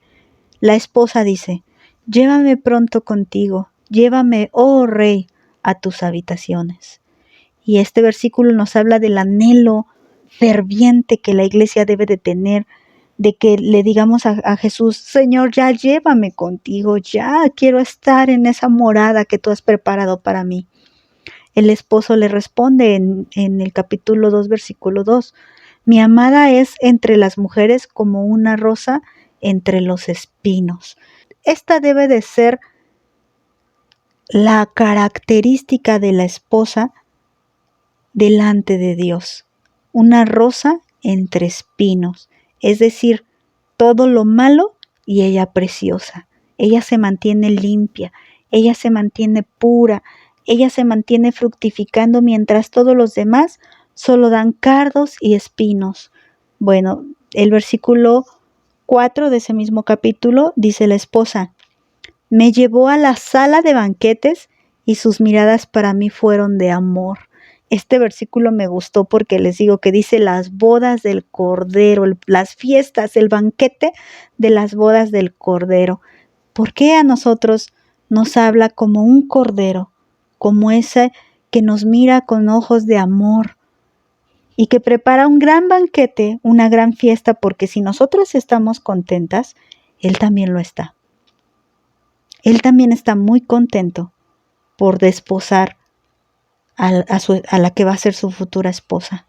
La esposa dice, llévame pronto contigo, llévame, oh Rey, a tus habitaciones. Y este versículo nos habla del anhelo ferviente que la iglesia debe de tener, de que le digamos a Jesús, Señor, ya llévame contigo, ya quiero estar en esa morada que tú has preparado para mí. El esposo le responde en el capítulo 2, versículo 2, mi amada es entre las mujeres como una rosa entre los espinos. Esta debe de ser la característica de la esposa delante de Dios. Una rosa entre espinos, es decir, todo lo malo y ella preciosa. Ella se mantiene limpia, ella se mantiene pura, ella se mantiene fructificando mientras todos los demás solo dan cardos y espinos. Bueno, el versículo 4 de ese mismo capítulo dice la esposa, me llevó a la sala de banquetes y sus miradas para mí fueron de amor. Este versículo me gustó porque les digo que dice las bodas del Cordero, las fiestas, el banquete de las bodas del Cordero. ¿Por qué a nosotros nos habla como un Cordero, como ese que nos mira con ojos de amor y que prepara un gran banquete, una gran fiesta? Porque si nosotros estamos contentas, Él también lo está. Él también está muy contento por desposar a la que va a ser su futura esposa.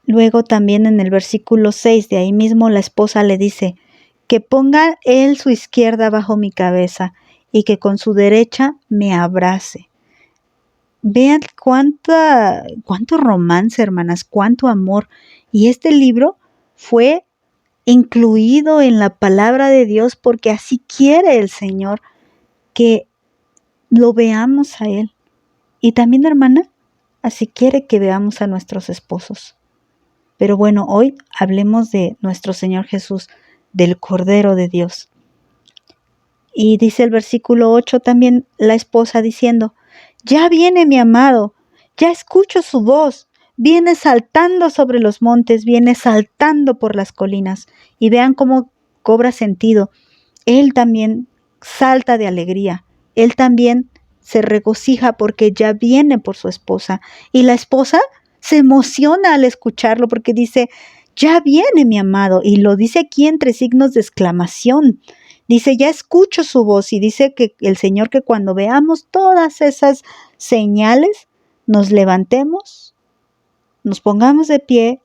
Luego también en el versículo 6 de ahí mismo la esposa le dice, que ponga él su izquierda bajo mi cabeza y que con su derecha me abrace. Vean cuánto romance, hermanas, cuánto amor. Y este libro fue incluido en la palabra de Dios porque así quiere el Señor que lo veamos a Él. Y también, hermana, así quiere que veamos a nuestros esposos. Pero bueno, hoy hablemos de nuestro Señor Jesús, del Cordero de Dios. Y dice el versículo 8 también la esposa diciendo, ya viene mi amado, ya escucho su voz, viene saltando sobre los montes, viene saltando por las colinas. Y vean cómo cobra sentido. Él también salta de alegría, él también se regocija porque ya viene por su esposa. Y la esposa se emociona al escucharlo porque dice, ya viene mi amado. Y lo dice aquí entre signos de exclamación. Dice, ya escucho su voz. Y dice que el Señor que cuando veamos todas esas señales, nos levantemos, nos pongamos de pie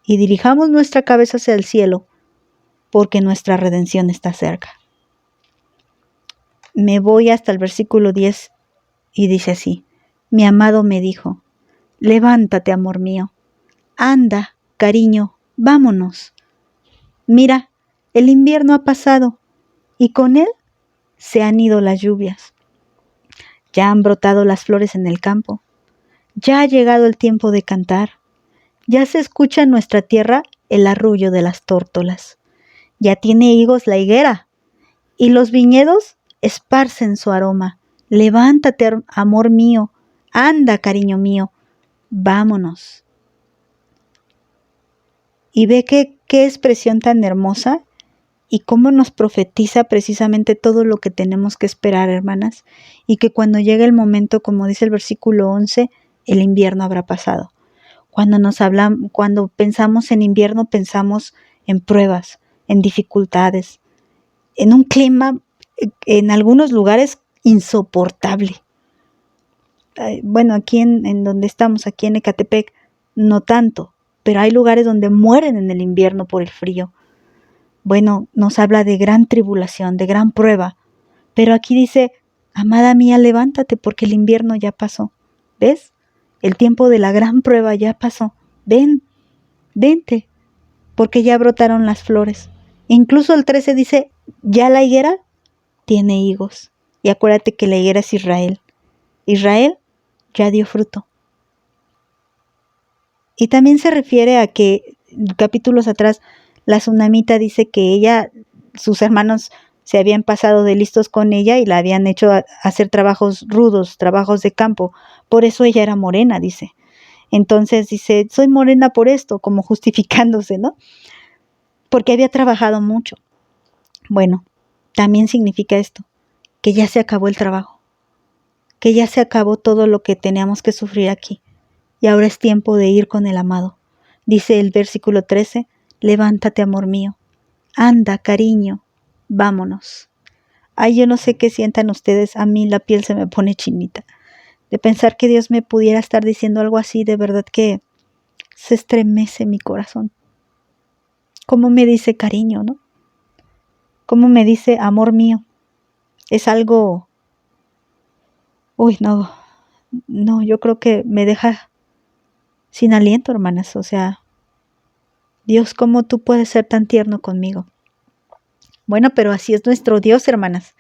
y dirijamos nuestra cabeza hacia el cielo, porque nuestra redención está cerca. Me voy hasta el versículo 10 y dice así: mi amado me dijo, levántate, amor mío, anda, cariño, vámonos. Mira, el invierno ha pasado y con él se han ido las lluvias. Ya han brotado las flores en el campo. Ya ha llegado el tiempo de cantar. Ya se escucha en nuestra tierra el arrullo de las tórtolas. Ya tiene higos la higuera y los viñedos esparcen su aroma. Levántate, amor mío, anda, cariño mío, vámonos. Y ve qué expresión tan hermosa y cómo nos profetiza precisamente todo lo que tenemos que esperar, hermanas, y que cuando llegue el momento, como dice el versículo 11, el invierno habrá pasado. Cuando pensamos en invierno, pensamos en pruebas, en dificultades, en un clima, en algunos lugares, insoportable. Bueno, aquí en donde estamos, aquí en Ecatepec, no tanto, pero hay lugares donde mueren en el invierno por el frío. Bueno, nos habla de gran tribulación, de gran prueba, pero aquí dice, amada mía, levántate porque el invierno ya pasó. ¿Ves? El tiempo de la gran prueba ya pasó. Vente, porque ya brotaron las flores. Incluso el 13 dice, ya la higuera tiene higos. Y acuérdate que la higuera es Israel. Israel ya dio fruto. Y también se refiere a que, capítulos atrás, la tsunamita dice que sus hermanos se habían pasado de listos con ella y la habían hecho hacer trabajos rudos, trabajos de campo. Por eso ella era morena, dice. Entonces dice, soy morena por esto, como justificándose, ¿no? Porque había trabajado mucho. Bueno, también significa esto, que ya se acabó el trabajo, que ya se acabó todo lo que teníamos que sufrir aquí. Y ahora es tiempo de ir con el amado. Dice el versículo 13, levántate, amor mío, anda, cariño, vámonos. Ay, yo no sé qué sientan ustedes, a mí la piel se me pone chinita. De pensar que Dios me pudiera estar diciendo algo así, de verdad que se estremece mi corazón. ¿Cómo me dice cariño, no? ¿Cómo me dice amor mío? Es algo... Uy, no, yo creo que me deja sin aliento, hermanas. O sea, Dios, ¿cómo tú puedes ser tan tierno conmigo? Bueno, pero así es nuestro Dios, hermanas.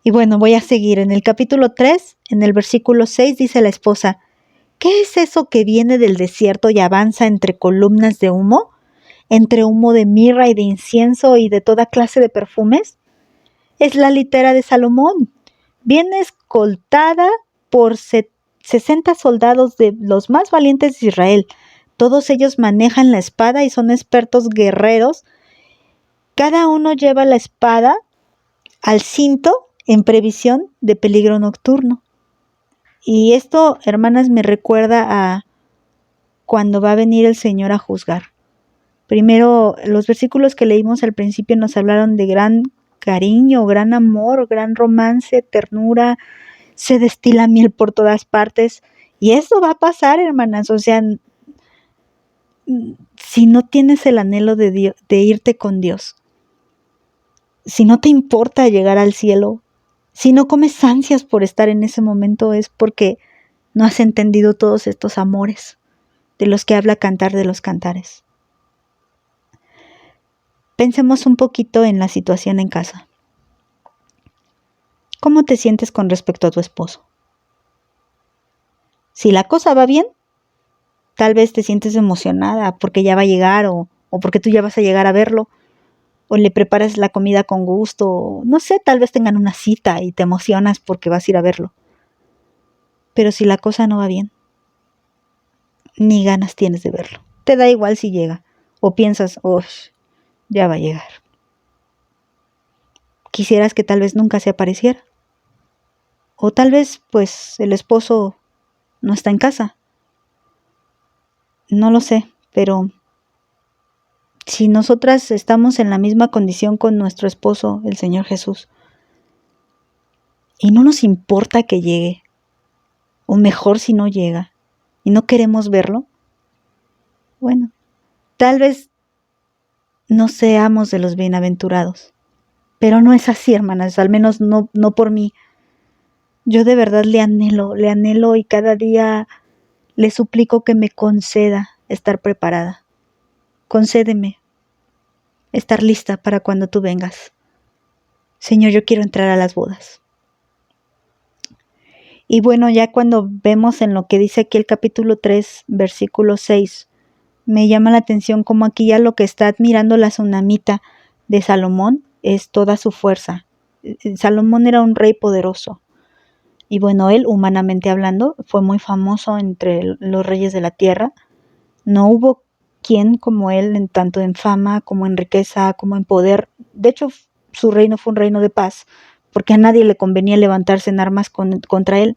Y bueno, voy a seguir. En el capítulo 3, en el versículo 6, dice la esposa, ¿qué es eso que viene del desierto y avanza entre columnas de humo? ¿Entre humo de mirra y de incienso y de toda clase de perfumes? Es la litera de Salomón. Viene escoltada por 60 soldados de los más valientes de Israel. Todos ellos manejan la espada y son expertos guerreros. Cada uno lleva la espada al cinto en previsión de peligro nocturno. Y esto, hermanas, me recuerda a cuando va a venir el Señor a juzgar. Primero, los versículos que leímos al principio nos hablaron de gran cariño, gran amor, gran romance, ternura, se destila miel por todas partes. Y eso va a pasar, hermanas. O sea, si no tienes el anhelo de irte con Dios, si no te importa llegar al cielo, si no comes ansias por estar en ese momento, es porque no has entendido todos estos amores de los que habla Cantar de los Cantares. Pensemos un poquito en la situación en casa. ¿Cómo te sientes con respecto a tu esposo? Si la cosa va bien, tal vez te sientes emocionada porque ya va a llegar o porque tú ya vas a llegar a verlo, o le preparas la comida con gusto, o no sé, tal vez tengan una cita y te emocionas porque vas a ir a verlo. Pero si la cosa no va bien, ni ganas tienes de verlo. Te da igual si llega, o piensas, ya va a llegar. Quisieras que tal vez nunca se apareciera. O tal vez, pues, el esposo no está en casa. No lo sé, pero si nosotras estamos en la misma condición con nuestro esposo, el Señor Jesús, y no nos importa que llegue, o mejor si no llega, y no queremos verlo, bueno, Tal vez no seamos de los bienaventurados, pero no es así, hermanas, al menos no por mí. Yo de verdad le anhelo y cada día le suplico que me conceda estar preparada. Concédeme estar lista para cuando tú vengas. Señor, yo quiero entrar a las bodas. Y bueno, ya cuando vemos en lo que dice aquí el capítulo 3, versículo 6, me llama la atención como aquí ya lo que está admirando la tsunamita de Salomón es toda su fuerza. Salomón era un rey poderoso. Y bueno, él, humanamente hablando, fue muy famoso entre los reyes de la tierra. No hubo quien como él, tanto en fama, como en riqueza, como en poder. De hecho, su reino fue un reino de paz, porque a nadie le convenía levantarse en armas contra él.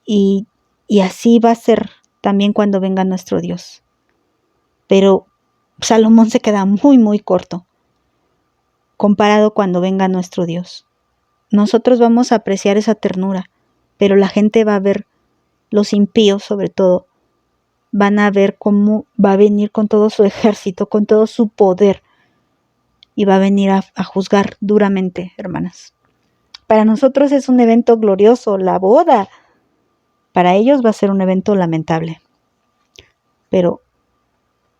Y así va a ser también cuando venga nuestro Dios. Pero Salomón se queda muy, muy corto comparado cuando venga nuestro Dios. Nosotros vamos a apreciar esa ternura, pero la gente va a ver, los impíos sobre todo, van a ver cómo va a venir con todo su ejército, con todo su poder, y va a venir a juzgar duramente, hermanas. Para nosotros es un evento glorioso, la boda. Para ellos va a ser un evento lamentable. Pero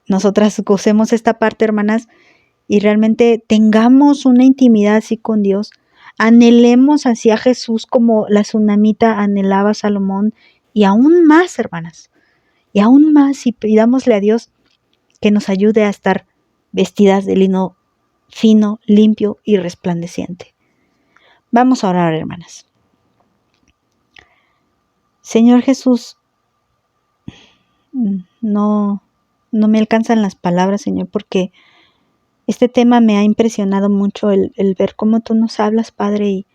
nosotras gocemos esta parte, hermanas, y realmente tengamos una intimidad así con Dios. Anhelemos así a Jesús como la tsunamita anhelaba a Salomón, y aún más, hermanas, y aún más, y pidámosle a Dios que nos ayude a estar vestidas de lino fino, limpio y resplandeciente. Vamos a orar, hermanas. Señor Jesús, no me alcanzan las palabras, Señor, porque este tema me ha impresionado mucho, el ver cómo tú nos hablas, Padre, y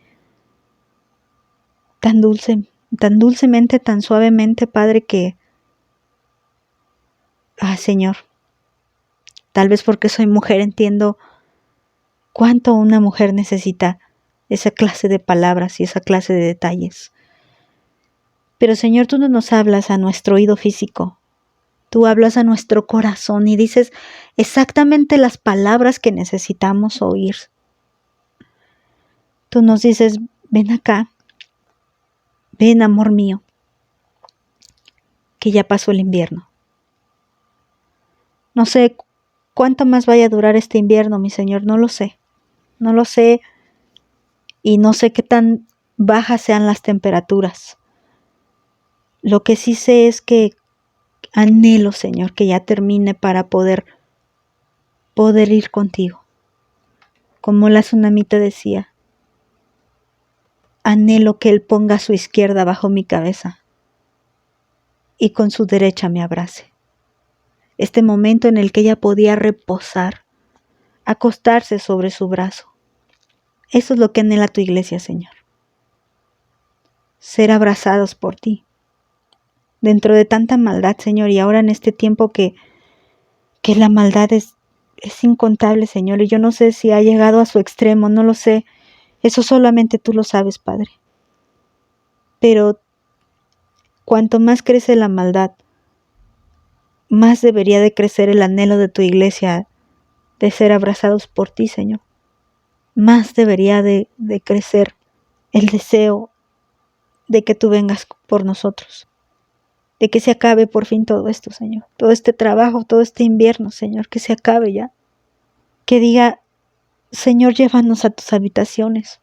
tan dulcemente, tan suavemente, Padre, que, Señor, tal vez porque soy mujer entiendo cuánto una mujer necesita esa clase de palabras y esa clase de detalles. Pero, Señor, tú no nos hablas a nuestro oído físico, tú hablas a nuestro corazón y dices exactamente las palabras que necesitamos oír. Tú nos dices, ven acá, ven, amor mío, que ya pasó el invierno. No sé cuánto más vaya a durar este invierno, mi Señor, no lo sé y no sé qué tan bajas sean las temperaturas. Lo que sí sé es que anhelo, Señor, que ya termine para poder ir contigo. Como la tsunamita decía, anhelo que Él ponga su izquierda bajo mi cabeza y con su derecha me abrace. Este momento en el que ella podía reposar, acostarse sobre su brazo. Eso es lo que anhela tu iglesia, Señor. Ser abrazados por ti. Dentro de tanta maldad, Señor, y ahora en este tiempo que la maldad es incontable, Señor, y yo no sé si ha llegado a su extremo, no lo sé. Eso solamente tú lo sabes, Padre. Pero cuanto más crece la maldad, más debería de crecer el anhelo de tu iglesia de ser abrazados por ti, Señor. Más debería de crecer el deseo de que tú vengas por nosotros, de que se acabe por fin todo esto, Señor, todo este trabajo, todo este invierno, Señor, que se acabe ya, que diga, Señor, llévanos a tus habitaciones.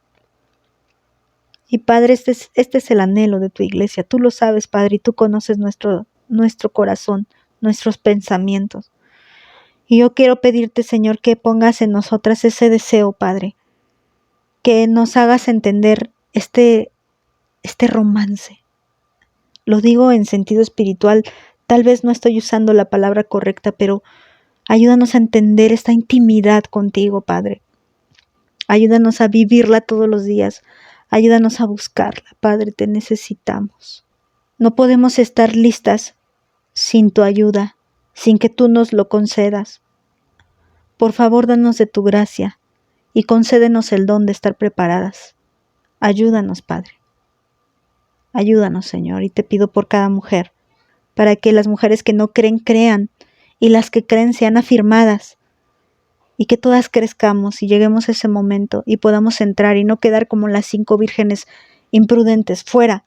Y Padre, este es el anhelo de tu iglesia, tú lo sabes, Padre, y tú conoces nuestro corazón, nuestros pensamientos. Y yo quiero pedirte, Señor, que pongas en nosotras ese deseo, Padre, que nos hagas entender este romance. Lo digo en sentido espiritual, tal vez no estoy usando la palabra correcta, pero ayúdanos a entender esta intimidad contigo, Padre. Ayúdanos a vivirla todos los días. Ayúdanos a buscarla, Padre, te necesitamos. No podemos estar listas sin tu ayuda, sin que tú nos lo concedas. Por favor, danos de tu gracia y concédenos el don de estar preparadas. Ayúdanos, Padre. Ayúdanos, Señor, y te pido por cada mujer, para que las mujeres que no creen, crean, y las que creen sean afirmadas, y que todas crezcamos y lleguemos a ese momento y podamos entrar y no quedar como las 5 vírgenes imprudentes fuera,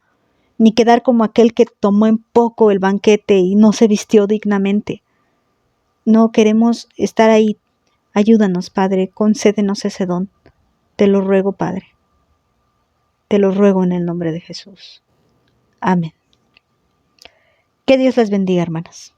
ni quedar como aquel que tomó en poco el banquete y no se vistió dignamente. No queremos estar ahí. Ayúdanos, Padre, concédenos ese don. Te lo ruego, Padre. Te lo ruego en el nombre de Jesús. Amén. Que Dios les bendiga, hermanas.